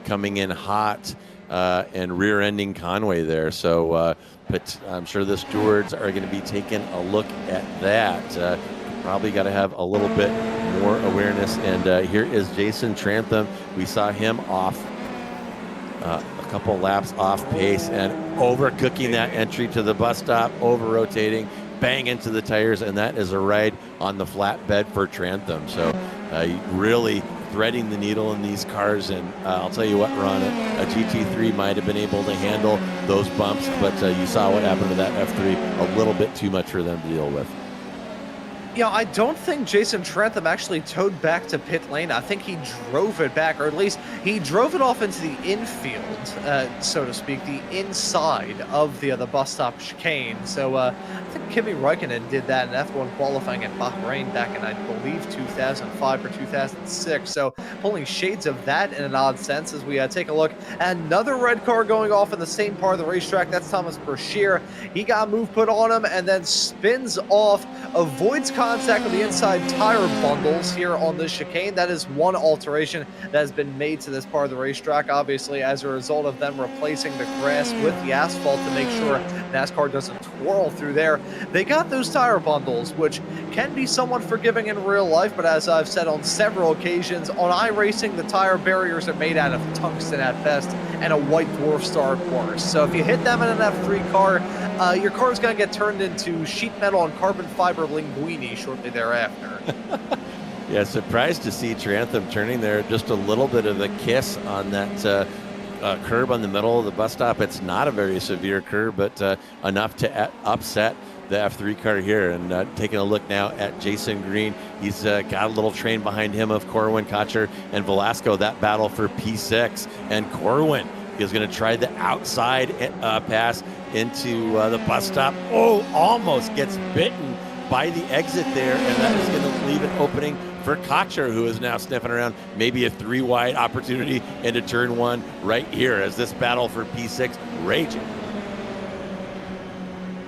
coming in hot and rear-ending Conway there. So, but I'm sure the stewards are going to be taking a look at that. Probably got to have a little bit more awareness. And here is Jason Trantham. We saw him off a couple laps off pace and overcooking that entry to the bus stop, over-rotating, bang into the tires, and that is a ride on the flatbed for Trantham. So really threading the needle in these cars. And I'll tell you what, Ron, a GT3 might have been able to handle those bumps, but you saw what happened to that F3, a little bit too much for them to deal with. Yeah, I don't think Jason Trantham actually towed back to pit lane. I think he drove it back, or at least he drove it off into the infield, so to speak, the inside of the bus stop chicane. So I think Kimi Räikkönen did that in F1 qualifying at Bahrain back in, I believe, 2005 or 2006. So pulling shades of that in an odd sense as we take a look at another red car going off in the same part of the racetrack. That's Thomas Brashear. He got a move put on him and then spins off, avoids contact with the inside tire bundles here on this chicane. That is one alteration that has been made to this part of the racetrack, obviously as a result of them replacing the grass with the asphalt to make sure NASCAR doesn't twirl through there. They got those tire bundles, which can be somewhat forgiving in real life, but as I've said on several occasions, on iRacing, the tire barriers are made out of tungsten at best and a white dwarf star at worst. So if you hit them in an F3 car, your car is going to get turned into sheet metal and carbon fiber linguine shortly thereafter. Yeah, surprised to see Trantham turning there. Just a little bit of a kiss on that curb on the middle of the bus stop. It's not a very severe curb, but enough to upset the F3 car here. And taking a look now at Jason Green, he's got a little train behind him of Corwin, Cotcher, and Velasco. That battle for P6, and Corwin is going to try the outside pass into the bus stop. Oh, almost gets bitten by the exit there, and that is going to leave an opening for Cotcher, who is now sniffing around maybe a three-wide opportunity into turn one right here as this battle for P6 raging.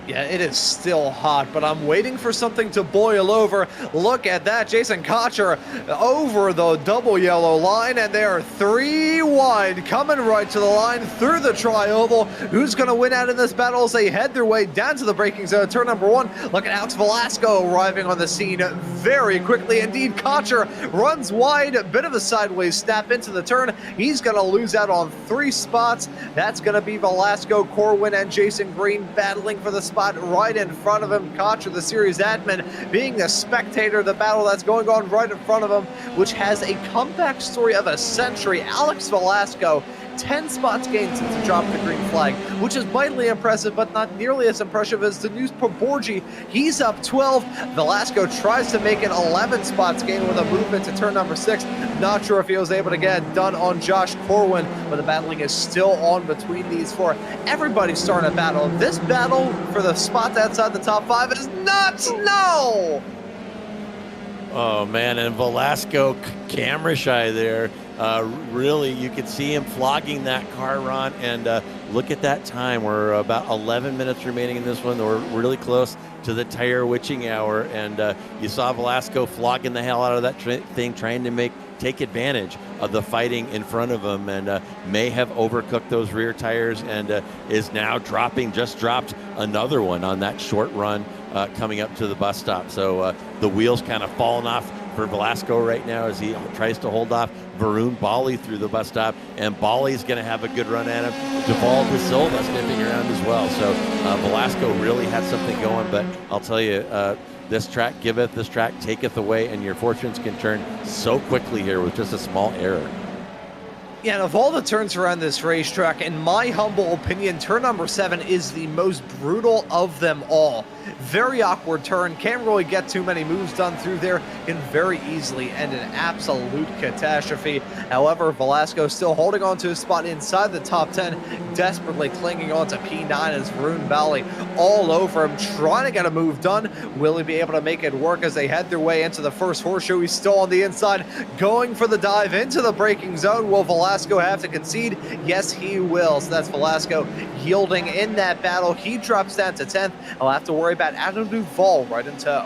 Yeah, it is still hot, but I'm waiting for something to boil over. Look at that, Jason Cotcher over the double yellow line, and they are three wide, coming right to the line through the tri-oval. Who's going to win out in this battle as they head their way down to the braking zone? Turn number one. Look at Alex Velasco arriving on the scene very quickly. Indeed, Cotcher runs wide, a bit of a sideways snap into the turn. He's going to lose out on 3 spots. That's going to be Velasco, Corwin, and Jason Green battling for the spot right in front of him. Cotcher, the series admin, being the spectator of the battle that's going on right in front of him, which has a comeback story of a century. Alex Velasco, 10 spots gained since he dropped the green flag, which is mightily impressive, but not nearly as impressive as Denise Paborgi. He's up 12. Velasco tries to make it 11 spots gained with a movement to turn number 6. Not sure if he was able to get it done on Josh Corwin, but the battling is still on between these four. Everybody's starting a battle. This battle for the spots outside the top 5 is nuts. No! Oh, man, and Velasco camera shy there. Really, you could see him flogging that car, Ron, and look at that time. We're about 11 minutes remaining in this one. We're really close to the tire witching hour, and you saw Velasco flogging the hell out of that thing, trying to take advantage of the fighting in front of him, and may have overcooked those rear tires, and is now just dropped another one on that short run coming up to the bus stop. So the wheels kind of falling off for Velasco right now as he tries to hold off Varun Bali through the bus stop, and Bali's going to have a good run at him. Duvall De Silva sniffing around as well. So Velasco really had something going, but I'll tell you, this track giveth, this track taketh away, and your fortunes can turn so quickly here with just a small error. Yeah, and of all the turns around this racetrack, in my humble opinion, turn number 7 is the most brutal of them all. Very awkward turn, can't really get too many moves done through there, can very easily end an absolute catastrophe. However, Velasco still holding on to his spot inside the top 10, desperately clinging on to P9 as Varun Bali all over him, trying to get a move done. Will he be able to make it work as they head their way into the first horseshoe? He's still on the inside, going for the dive into the braking zone. Will Velasco have to concede? Yes, he will. So that's Velasco yielding in that battle. He drops down to 10th. I'll have to worry about Adam Duvall right in tow.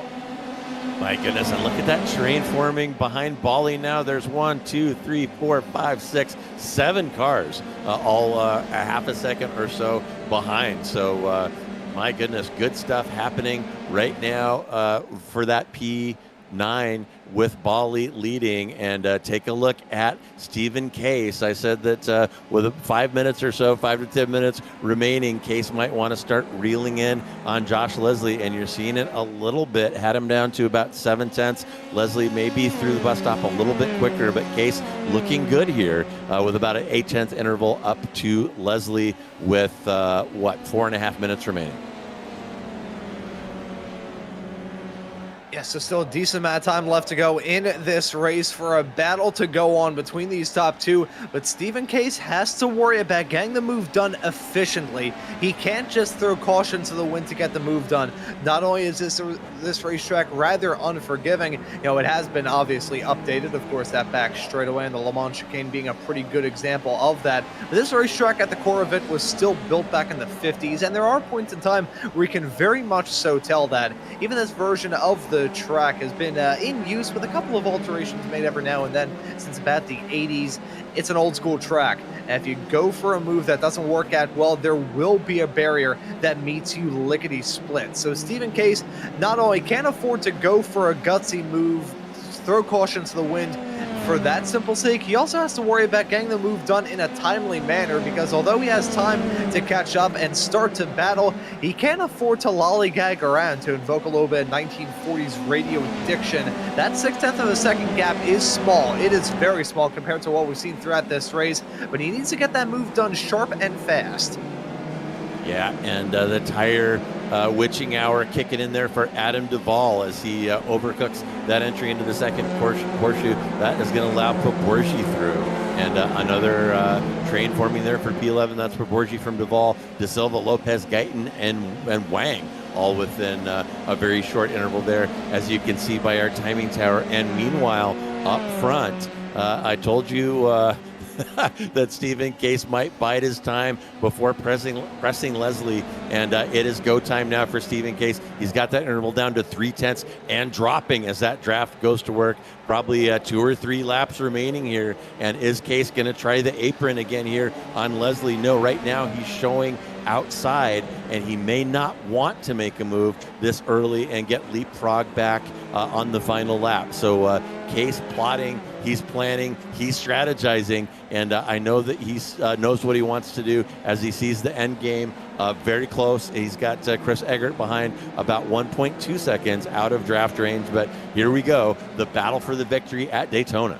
My goodness, and look at that train forming behind Bali now. There's 1, 2, 3, 4, 5, 6, 7 cars, all a half a second or so behind. So, my goodness, good stuff happening right now for that P9 with Bali leading. And take a look at Stephen Case. I said that with 5 minutes or so, 5 to 10 minutes remaining, Case might want to start reeling in on Josh Leslie, and you're seeing it a little bit. Had him down to about 7/10. Leslie maybe through the bus stop a little bit quicker, but Case looking good here with about an 8/10 interval up to Leslie with 4.5 minutes remaining. Yeah, so still a decent amount of time left to go in this race for a battle to go on between these top two, but Stephen Case has to worry about getting the move done efficiently. He can't just throw caution to the wind to get the move done. Not only is this racetrack rather unforgiving, it has been obviously updated, of course, that back straightaway and the Le Mans chicane being a pretty good example of that, but this racetrack at the core of it was still built back in the 50s, and there are points in time where you can very much so tell that. Even this version of the track has been in use with a couple of alterations made every now and then since about the 80s. It's an old school track, and if you go for a move that doesn't work out well, there will be a barrier that meets you lickety split. So Stephen Case not only can't afford to go for a gutsy move, throw caution to the wind for that simple sake, he also has to worry about getting the move done in a timely manner, because although he has time to catch up and start to battle, he can't afford to lollygag around, to invoke a little bit of 1940s radio diction. That 6/10 of a second gap is small. It is very small compared to what we've seen throughout this race, but he needs to get that move done sharp and fast. Yeah, and the tire witching hour kicking in there for Adam Duvall as he overcooks that entry into the second horseshoe. That is going to allow Paborgi through. And another train forming there for P11. That's Paborgi from Duvall, De Silva, Lopez, Guyton, and Wang, all within a very short interval there, as you can see by our timing tower. And meanwhile, up front, I told you that Stephen Case might bide his time before pressing Leslie, and it is go time now for Stephen Case. He's got that interval down to 3/10 and dropping as that draft goes to work. Probably 2 or 3 laps remaining here, and is Case going to try the apron again here on Leslie? No, right now he's showing outside, and he may not want to make a move this early and get leapfrog back on the final lap. So Case plotting, he's planning, he's strategizing, and I know that he knows what he wants to do as he sees the end game very close. He's got Chris Eggert behind about 1.2 seconds out of draft range, but here we go, the battle for the victory at Daytona.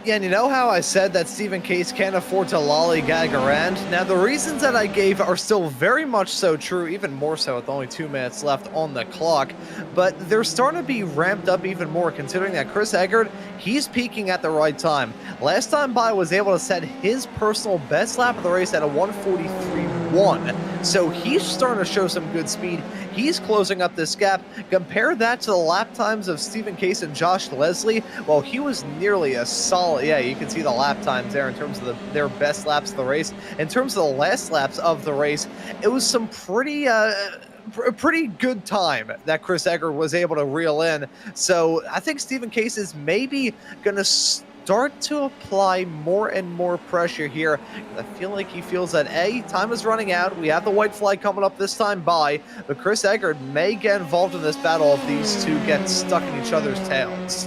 Yeah, and you know how I said that Stephen Case can't afford to lollygag around? Now, the reasons that I gave are still very much so true, even more so with only 2 minutes left on the clock, but they're starting to be ramped up even more, considering that Chris Eggert, he's peaking at the right time. Last time by was able to set his personal best lap of the race at a 1:43.1, so he's starting to show some good speed. He's closing up this gap. Compare that to the lap times of Stephen Case and Josh Leslie. Well, he was nearly a solid, yeah, you can see the lap times there in terms of their best laps of the race. In terms of the last laps of the race, it was some pretty good time that Chris Eggert was able to reel in. So I think Stephen Case is maybe going to start to apply more and more pressure here. I feel like he feels that A, time is running out. We have the white flag coming up this time by, but Chris Eggert may get involved in this battle if these two get stuck in each other's tails.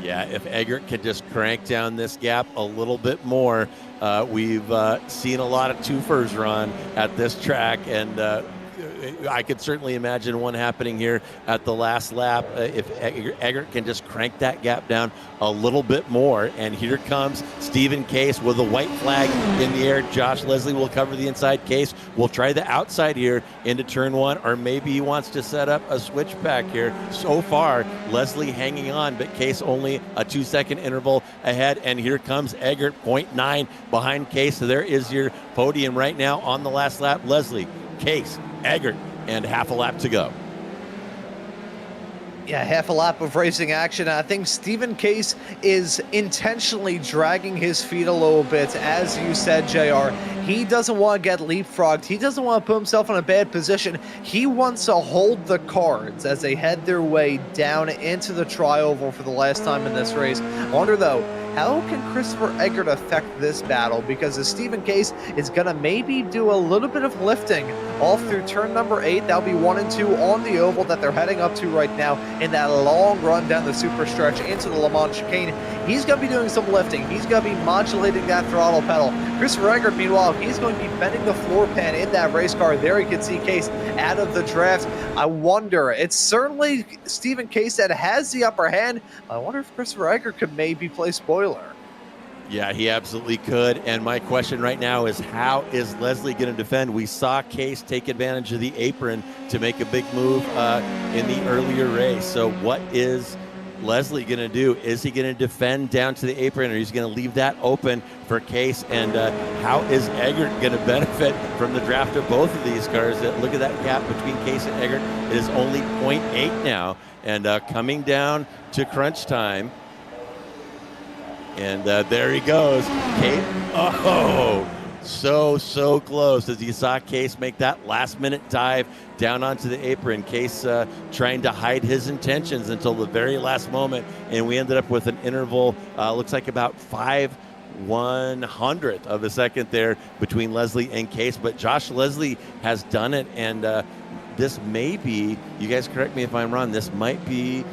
Yeah, if Eggert can just crank down this gap a little bit more, we've seen a lot of twofers run at this track, and I could certainly imagine one happening here at the last lap if Eggert can just crank that gap down a little bit more. And here comes Stephen Case with a white flag in the air. Josh Leslie will cover the inside. Case will try the outside here into turn one, or maybe he wants to set up a switchback here. So far, Leslie hanging on, but Case only a 2-second interval ahead. And here comes Eggert, 0.9 behind Case. So there is your podium right now on the last lap. Leslie, Case, Eggert, and half a lap to go. Yeah, half a lap of racing action. I think Stephen Case is intentionally dragging his feet a little bit. As you said, JR, he doesn't want to get leapfrogged. He doesn't want to put himself in a bad position. He wants to hold the cards as they head their way down into the tri-oval for the last time in this race. I wonder, though, how can Christopher Eggert affect this battle? Because as Stephen Case is going to maybe do a little bit of lifting off through turn number 8. That'll be 1 and 2 on the oval that they're heading up to right now in that long run down the super stretch into the Le Mans chicane. He's going to be doing some lifting. He's going to be modulating that throttle pedal. Christopher Eggert, meanwhile, he's going to be bending the floor pan in that race car. There you can see Case out of the draft. I wonder, it's certainly Stephen Case that has the upper hand. I wonder if Christopher Eggert could maybe play spoiler. Yeah, he absolutely could. And my question right now is, how is Leslie going to defend? We saw Case take advantage of the apron to make a big move in the earlier race. So what is Leslie going to do? Is he going to defend down to the apron, or is he going to leave that open for Case? And how is Eggert going to benefit from the draft of both of these cars? Look at that gap between Case and Eggert. It is only 0.8 now. And coming down to crunch time. And there he goes. Case, so close as you saw Case make that last-minute dive down onto the apron. Case trying to hide his intentions until the very last moment, and we ended up with an interval, looks like about 5/100th of a second there between Leslie and Case. But Josh Leslie has done it, and this may be, you guys correct me if I'm wrong, this might be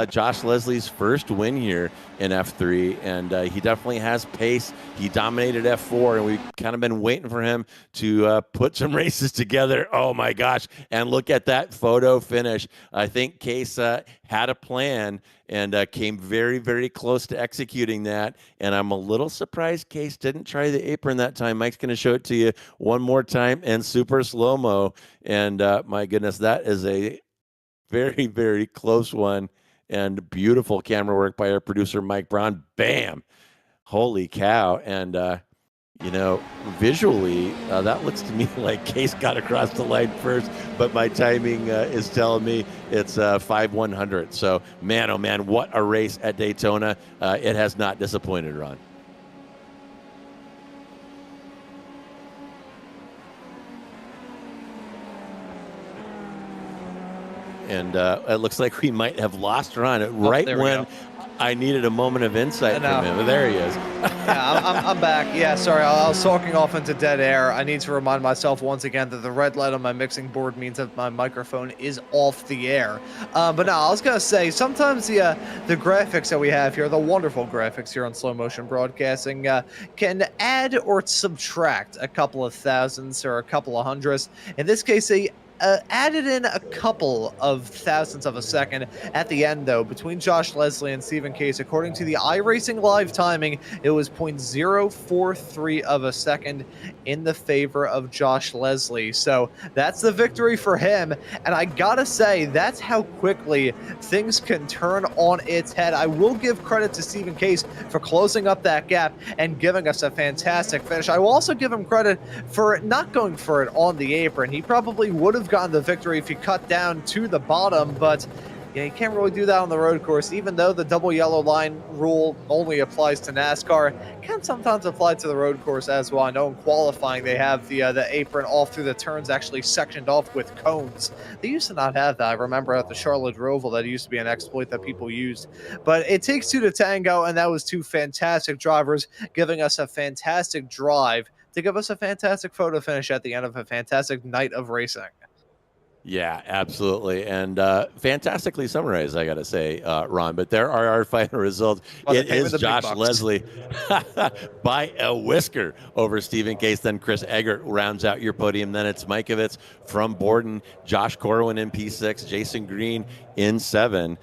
Josh Leslie's first win here in F3, and he definitely has pace. He dominated F4, and we've kind of been waiting for him to put some races together. Oh my gosh, and look at that photo finish. I think Case had a plan and came very, very close to executing that, and I'm a little surprised Case didn't try the apron that time. Mike's going to show it to you one more time in super slow-mo, and my goodness, that is a very, very close one. And beautiful camera work by our producer, Mike Braun. Bam! Holy cow. And, you know, visually, that looks to me like Case got across the line first, but my timing is telling me it's 5/100th. So, man, oh man, what a race at Daytona. It has not disappointed, Ron. And it looks like we might have lost Ron right when I needed a moment of insight from him. But there he is. Yeah, I'm back. Yeah, sorry, I was talking off into dead air. I need to remind myself once again that the red light on my mixing board means that my microphone is off the air. But no, I was gonna say, sometimes the graphics that we have here, the wonderful graphics here on slow motion broadcasting, can add or subtract a couple of thousands or a couple of hundreds. In this case, added in a couple of thousandths of a second at the end, though, between Josh Leslie and Stephen Case. According to the iRacing Live timing, it was 0.043 of a second in the favor of Josh Leslie. So that's the victory for him. And I gotta say, that's how quickly things can turn on its head. I will give credit to Stephen Case for closing up that gap and giving us a fantastic finish. I will also give him credit for not going for it on the apron. He probably would have gotten the victory if he cut down to the bottom, but Yeah, you can't really do that on the road course, even though the double yellow line rule only applies to NASCAR. Can sometimes apply to the road course as well. I know in qualifying they have the apron all through the turns actually sectioned off with cones. They used to not have that. I remember at the Charlotte Roval that used to be an exploit that people used. But it takes two to tango, and that was two fantastic drivers giving us a fantastic drive to give us a fantastic photo finish at the end of a fantastic night of racing. Yeah, absolutely. And fantastically summarized, I got to say, Ron. But there are our final results. Well, they It pay me is the big Josh bucks. Leslie by a whisker over Stephen Case. Then Chris Eggert rounds out your podium. Then it's Mikovits from Borden, Josh Corwin in P6, Jason Green in 7.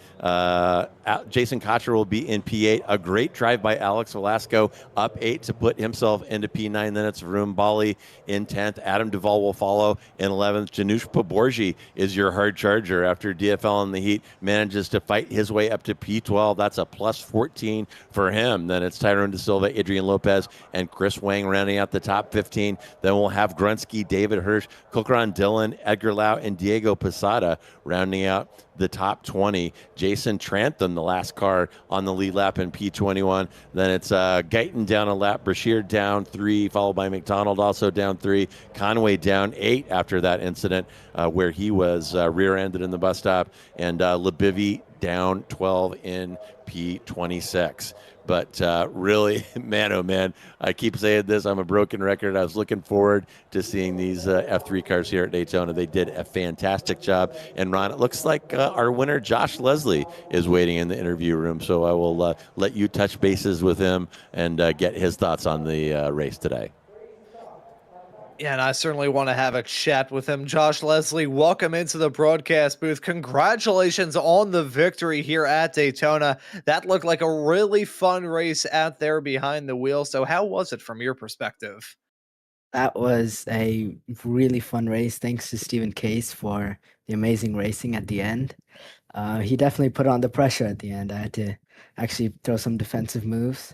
Jason Cotcher will be in P8. A great drive by Alex Velasco up 8 to put himself into P9. Then it's Vroom Bali in 10th. Adam Duvall will follow in 11th. Janusz Poborji is your hard charger after DFL in the heat manages to fight his way up to P12. That's a plus 14 for him. Then it's Tyrone De Silva, Adrian Lopez, and Chris Wang rounding out the top 15. Then we'll have Grunsky, David Hirsch, Kokran Dillon, Edgar Lau, and Diego Posada rounding out the top 20. Jason Trantham, the last car on the lead lap in P21. Then it's Guyton down a lap, Brashear down 3, followed by McDonald also down 3, Conway down 8 after that incident where he was rear-ended in the bus stop, and Lebivy down 12 in P26. But really, man, oh man, I keep saying this. I'm a broken record. I was looking forward to seeing these F3 cars here at Daytona. They did a fantastic job. And Ron, it looks like our winner, Josh Leslie, is waiting in the interview room. So I will let you touch bases with him and get his thoughts on the race today. Yeah, and I certainly want to have a chat with him. Josh Leslie, welcome into the broadcast booth. Congratulations on the victory here at Daytona. That looked like a really fun race out there behind the wheel. So, how was it from your perspective? That was a really fun race. Thanks to Stephen Case for the amazing racing at the end. He definitely put on the pressure at the end. I had to actually throw some defensive moves.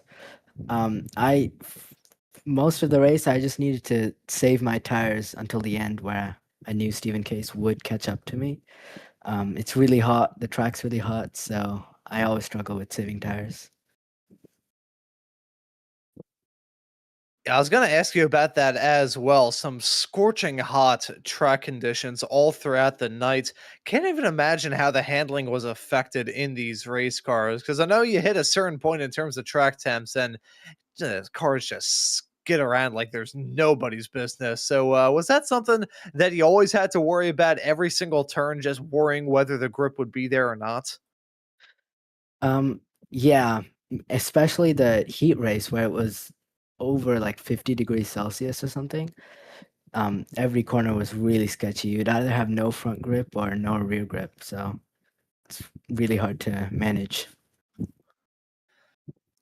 Most of the race, I just needed to save my tires until the end, where I knew Stephen Case would catch up to me. It's really hot. The track's really hot, so I always struggle with saving tires. Yeah, I was going to ask you about that as well. Some scorching hot track conditions all throughout the night. Can't even imagine how the handling was affected in these race cars, because I know you hit a certain point in terms of track temps and the cars just skid around like there's nobody's business. So, was that something that you always had to worry about every single turn, just worrying whether the grip would be there or not? Yeah, especially the heat race where it was over like 50 degrees Celsius or something. Every corner was really sketchy. You'd either have no front grip or no rear grip. So it's really hard to manage.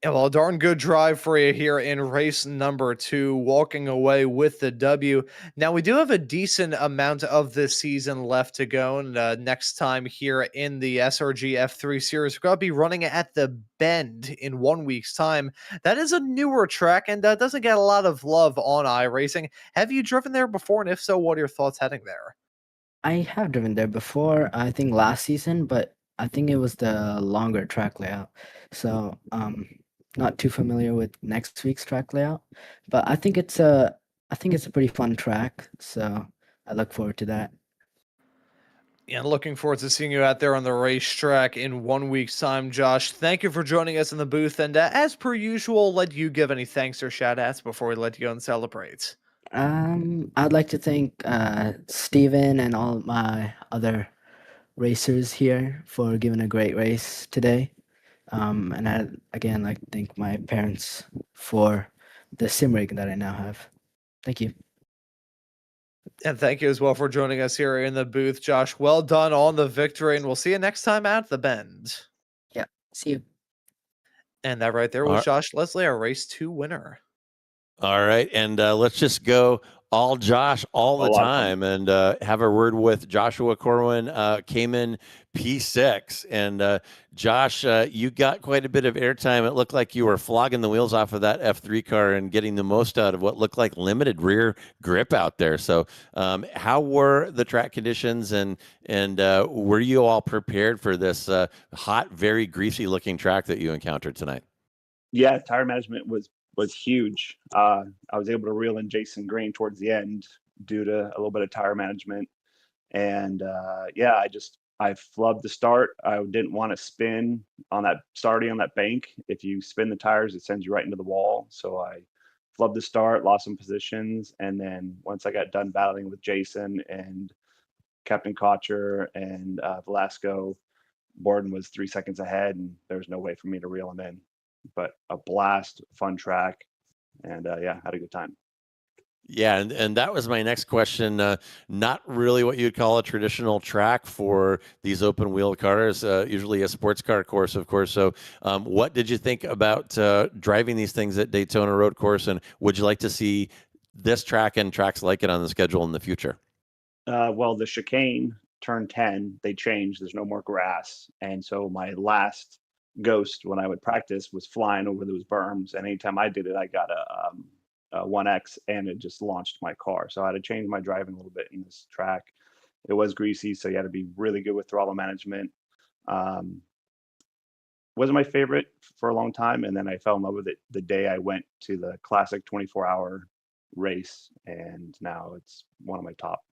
Yeah, well, a darn good drive for you here in race number 2, walking away with the W. Now, we do have a decent amount of this season left to go. And next time here in the SRG F3 series, we're going to be running at the Bend in 1 week's time. That is a newer track and doesn't get a lot of love on iRacing. Have you driven there before? And if so, what are your thoughts heading there? I have driven there before, I think last season, but I think it was the longer track layout. So not too familiar with next week's track layout, but I think it's a pretty fun track. So I look forward to that. And looking forward to seeing you out there on the racetrack in 1 week's time, Josh. Thank you for joining us in the booth. And as per usual, let you give any thanks or shout outs before we let you go and celebrate. I'd like to thank Steven and all my other racers here for giving a great race today. And I again like to thank my parents for the sim rig that I now have. Thank you. And thank you as well for joining us here in the booth, Josh. Well done on the victory, and we'll see you next time at the Bend. Yeah. See you. And that right there All was right. Josh Leslie, our race 2 winner. All right, and let's just go all Josh all A the lot of fun. time, and have a word with Joshua Corwin, came in P6. And Josh, you got quite a bit of airtime. It looked like you were flogging the wheels off of that F3 car and getting the most out of what looked like limited rear grip out there. So how were the track conditions, and were you all prepared for this hot, very greasy looking track that you encountered tonight? Yeah, tire management was huge. I was able to reel in Jason Green towards the end due to a little bit of tire management. And yeah, I flubbed the start. I didn't want to spin on that starting on that bank. If you spin the tires, it sends you right into the wall. So I flubbed the start, lost some positions, and then once I got done battling with Jason and Captain Cotcher and Velasco, Borden was 3 seconds ahead, and there was no way for me to reel him in. But a blast, fun track, and yeah, had a good time. Yeah, and that was my next question. Not really what you'd call a traditional track for these open wheel cars, usually a sports car course, of course. So what did you think about driving these things at Daytona Road Course, and would you like to see this track and tracks like it on the schedule in the future? Well, the chicane, turn 10, they changed. There's no more grass. And so my last ghost when I would practice was flying over those berms. And anytime I did it, I got a 1X and it just launched my car. So I had to change my driving a little bit in this track. It was greasy, so you had to be really good with throttle management. Wasn't my favorite for a long time. And then I fell in love with it the day I went to the classic 24-hour race. And now it's one of my top.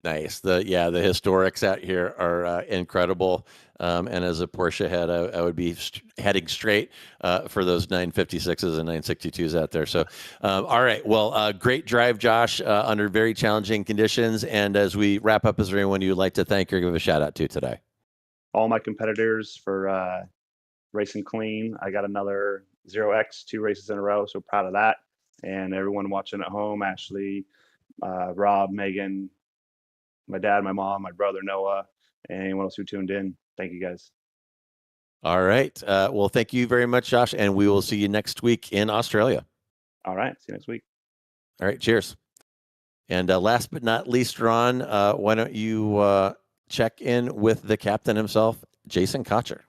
Nice. The historics out here are incredible. And as a Porsche head, I would be heading straight for those 956s and 962s out there. So, all right. Well, great drive, Josh, under very challenging conditions. And as we wrap up, is there anyone you'd like to thank or give a shout out to today? All my competitors for racing clean. I got another 0X 2 races in a row. So proud of that. And everyone watching at home, Ashley, Rob, Megan, my dad, my mom, my brother, Noah, and anyone else who tuned in. Thank you guys. All right. Well, thank you very much, Josh. And we will see you next week in Australia. All right. See you next week. All right. Cheers. And last but not least, Ron, why don't you check in with the captain himself, Jason Cotcher.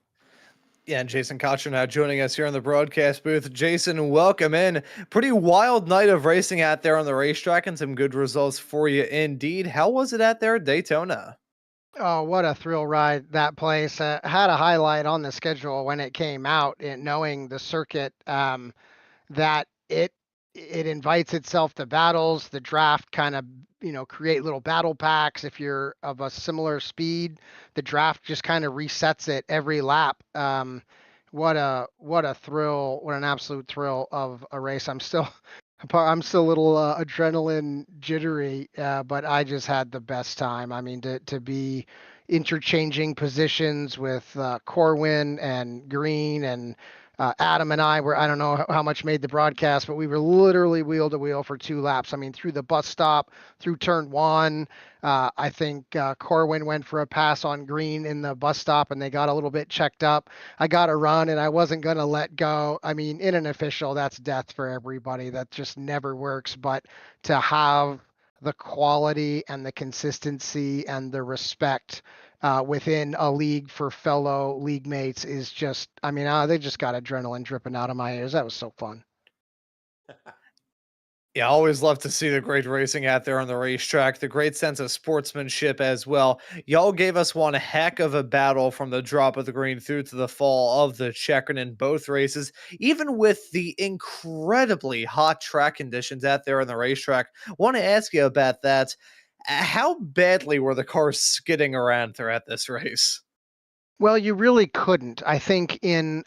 Yeah, and Jason Cotcher now joining us here in the broadcast booth. Jason, welcome in. Pretty wild night of racing out there on the racetrack and some good results for you indeed. How was it out there at Daytona? Oh, what a thrill ride that place. Had a highlight on the schedule when it came out, knowing the circuit, that it invites itself to battles. The draft kind of, create little battle packs. If you're of a similar speed, the draft just kind of resets it every lap. What a thrill, what an absolute thrill of a race. I'm still a little adrenaline jittery, but I just had the best time. I mean, to be interchanging positions with Corwin and Green and Adam and I don't know how much made the broadcast, but we were literally wheel to wheel for 2 laps. I mean, through the bus stop, through turn 1. I think Corwin went for a pass on Green in the bus stop and they got a little bit checked up. I got a run and I wasn't going to let go. I mean, in an official, that's death for everybody. That just never works. But to have the quality and the consistency and the respect within a league for fellow league mates is just, I mean, they just got adrenaline dripping out of my ears. That was so fun. Yeah, I always love to see the great racing out there on the racetrack, the great sense of sportsmanship as well. Y'all gave us one heck of a battle from the drop of the green through to the fall of the checkered in both races, even with the incredibly hot track conditions out there on the racetrack. Want to ask you about that. How badly were the cars skidding around throughout this race? Well, you really couldn't. I think in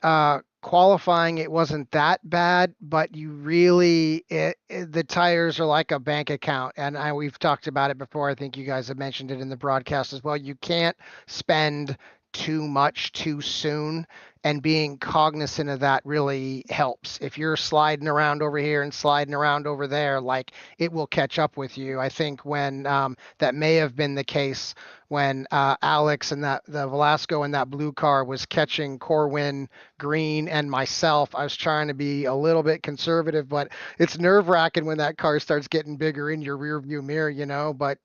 qualifying, it wasn't that bad, but you really, the tires are like a bank account. And we've talked about it before. I think you guys have mentioned it in the broadcast as well. You can't spend too much too soon. and being cognizant of that really helps. If you're sliding around over here and sliding around over there, like, it will catch up with you. I think when that may have been the case when Alex and the Velasco in that blue car was catching Corwin, Green, and myself. I was trying to be a little bit conservative, but it's nerve wracking when that car starts getting bigger in your rear view mirror, you know. But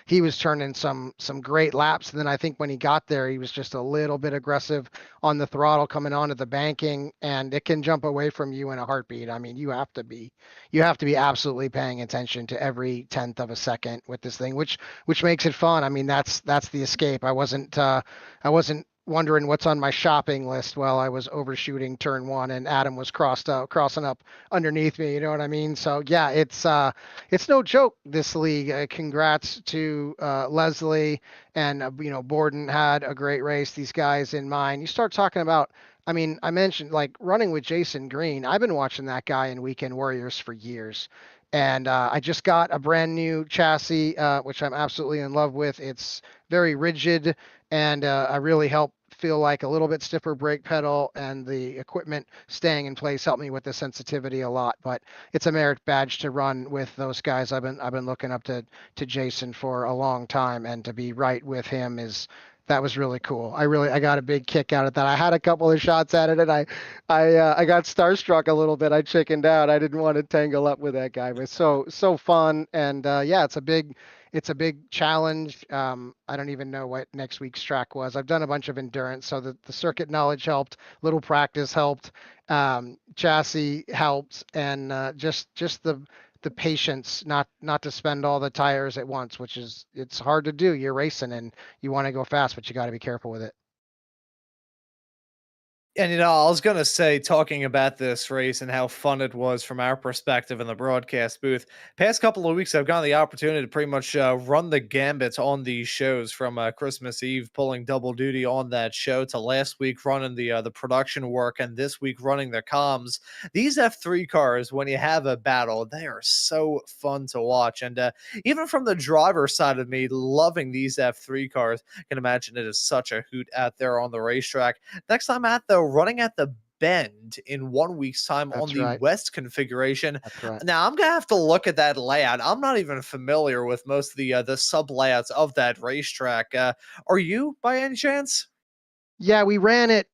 he was turning some great laps. And then I think when he got there, he was just a little bit aggressive on the throttle coming onto the banking, and it can jump away from you in a heartbeat. I mean, you have to be absolutely paying attention to every tenth of a second with this thing, which makes it fun. I mean, that's the escape. I wasn't wondering what's on my shopping list while I was overshooting turn one and Adam was crossing up underneath me. You know what I mean? So yeah, it's no joke, this league. Congrats to Leslie and Borden had a great race. These guys in mind. You start talking about. I mean, I mentioned like running with Jason Green. I've been watching that guy in Weekend Warriors for years. And I just got a brand new chassis, which I'm absolutely in love with. It's very rigid, and I really help feel like a little bit stiffer brake pedal, and the equipment staying in place helped me with the sensitivity a lot. But it's a merit badge to run with those guys. I've been looking up to Jason for a long time, and to be right with him that was really cool. I got a big kick out of that. I had a couple of shots at it, and I got starstruck a little bit. I chickened out. I didn't want to tangle up with that guy, but so fun. And yeah, it's a big challenge. I don't even know what next week's track was. I've done a bunch of endurance, so the circuit knowledge helped. Little practice helped. Chassis helped, and just the patience not to spend all the tires at once, which it's hard to do. You're racing and you want to go fast, but you got to be careful with it. And I was gonna say, talking about this race and how fun it was from our perspective in the broadcast booth. Past couple of weeks, I've gotten the opportunity to pretty much run the gambit on these shows, from Christmas Eve pulling double duty on that show, to last week running the production work, and this week running the comms. These F3 cars, when you have a battle, they are so fun to watch. And even from the driver's side of me, loving these F3 cars, I can imagine it is such a hoot out there on the racetrack. Next time out, though, running at the Bend in 1 week's time on That's the right. West configuration. That's right. Now I'm gonna have to look at that layout. I'm not even familiar with most of the sub layouts of that racetrack. Are you, by any chance? Yeah, we ran it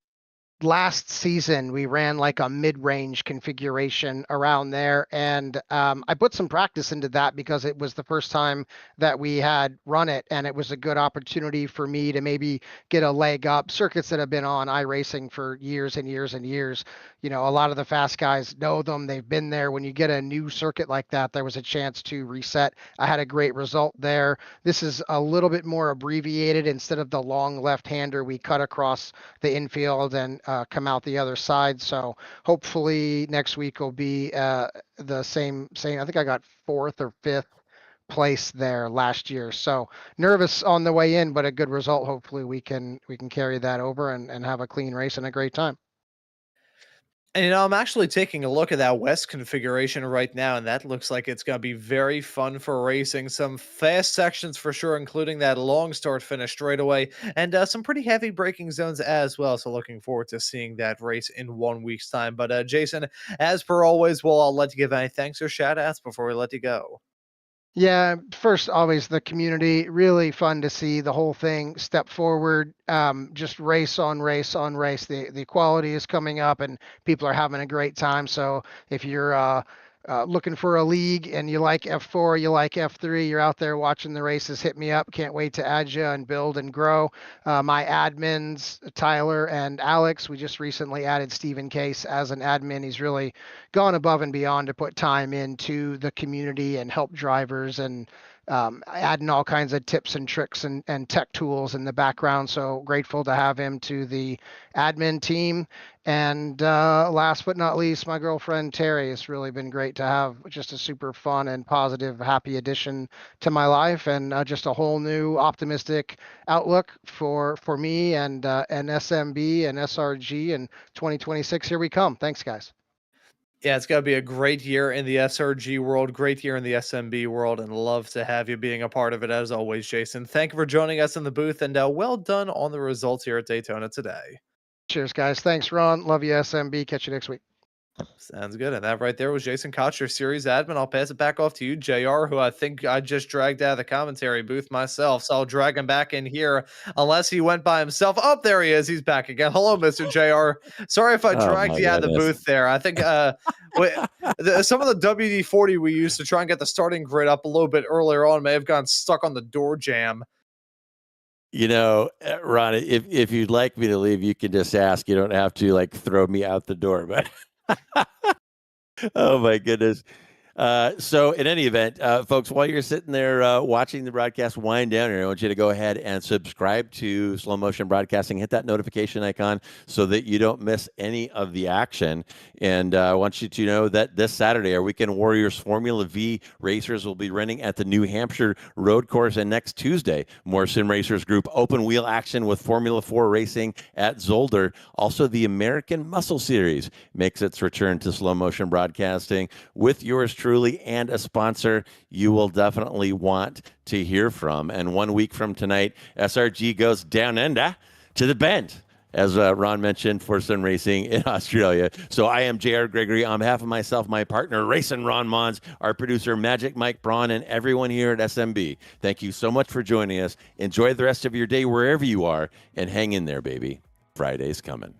last season. We ran like a mid-range configuration around there, and I put some practice into that because it was the first time that we had run it, and it was a good opportunity for me to maybe get a leg up. Circuits that have been on iRacing for years and years and years, a lot of the fast guys know them. They've been there. When you get a new circuit like that, there was a chance to reset. I had a great result there. This is a little bit more abbreviated. Instead of the long left-hander, we cut across the infield and come out the other side. So hopefully next week will be the same. I think I got fourth or fifth place there last year. So nervous on the way in, but a good result. Hopefully we can carry that over and have a clean race and a great time. And I'm actually taking a look at that West configuration right now, and that looks like it's going to be very fun for racing. Some fast sections for sure, including that long start finish straightaway, and some pretty heavy braking zones as well. So looking forward to seeing that race in 1 week's time. But Jason, as per always, I'll let you give any thanks or shout outs before we let you go. Yeah, first, always the community. Really fun to see the whole thing step forward. Just race on race on race. The quality is coming up, and people are having a great time. So if you're looking for a league and you like F4, you like F3, you're out there watching the races, hit me up. Can't wait to add you and build and grow. My admins, Tyler and Alex, we just recently added Stephen Case as an admin. He's really gone above and beyond to put time into the community and help drivers, and adding all kinds of tips and tricks and tech tools in the background. So grateful to have him to the admin team. And last but not least, my girlfriend Terry. It's really been great to have just a super fun and positive, happy addition to my life, and just a whole new optimistic outlook for me and SMB and SRG and 2026. Here we come. Thanks, guys. Yeah, it's going to be a great year in the SRG world, great year in the SMB world, and love to have you being a part of it as always, Jason. Thank you for joining us in the booth, and well done on the results here at Daytona today. Cheers, guys. Thanks, Ron. Love you, SMB. Catch you next week. Sounds good. And that right there was Jason Cotcher, series admin. I'll pass it back off to you, JR, who I think I just dragged out of the commentary booth myself. So I'll drag him back in here unless he went by himself. Oh, there he is. He's back again. Hello, Mr. JR. Sorry if I dragged you out of the booth there. I think some of the WD-40 we used to try and get the starting grid up a little bit earlier on may have gotten stuck on the door jamb. You know, Ron, if you'd like me to leave, you can just ask. You don't have to like throw me out the door, but oh my goodness. So in any event, folks, while you're sitting there watching the broadcast wind down here, I want you to go ahead and subscribe to Slow Motion Broadcasting. Hit that notification icon so that you don't miss any of the action. And I want you to know that this Saturday, our Weekend Warriors Formula V racers will be running at the New Hampshire Road Course. And next Tuesday, more Sim Racers Group open wheel action with Formula 4 racing at Zolder. Also, the American Muscle Series makes its return to Slow Motion Broadcasting with yours truly and a sponsor you will definitely want to hear from. And 1 week from tonight, SRG goes down under to the Bend, as Ron mentioned, for some racing in Australia. So I am J.R. Gregory. On behalf of myself, my partner, Racing Ron Maunz, our producer, Magic Mike Braun, and everyone here at SMB, thank you so much for joining us. Enjoy the rest of your day wherever you are, and hang in there, baby. Friday's coming.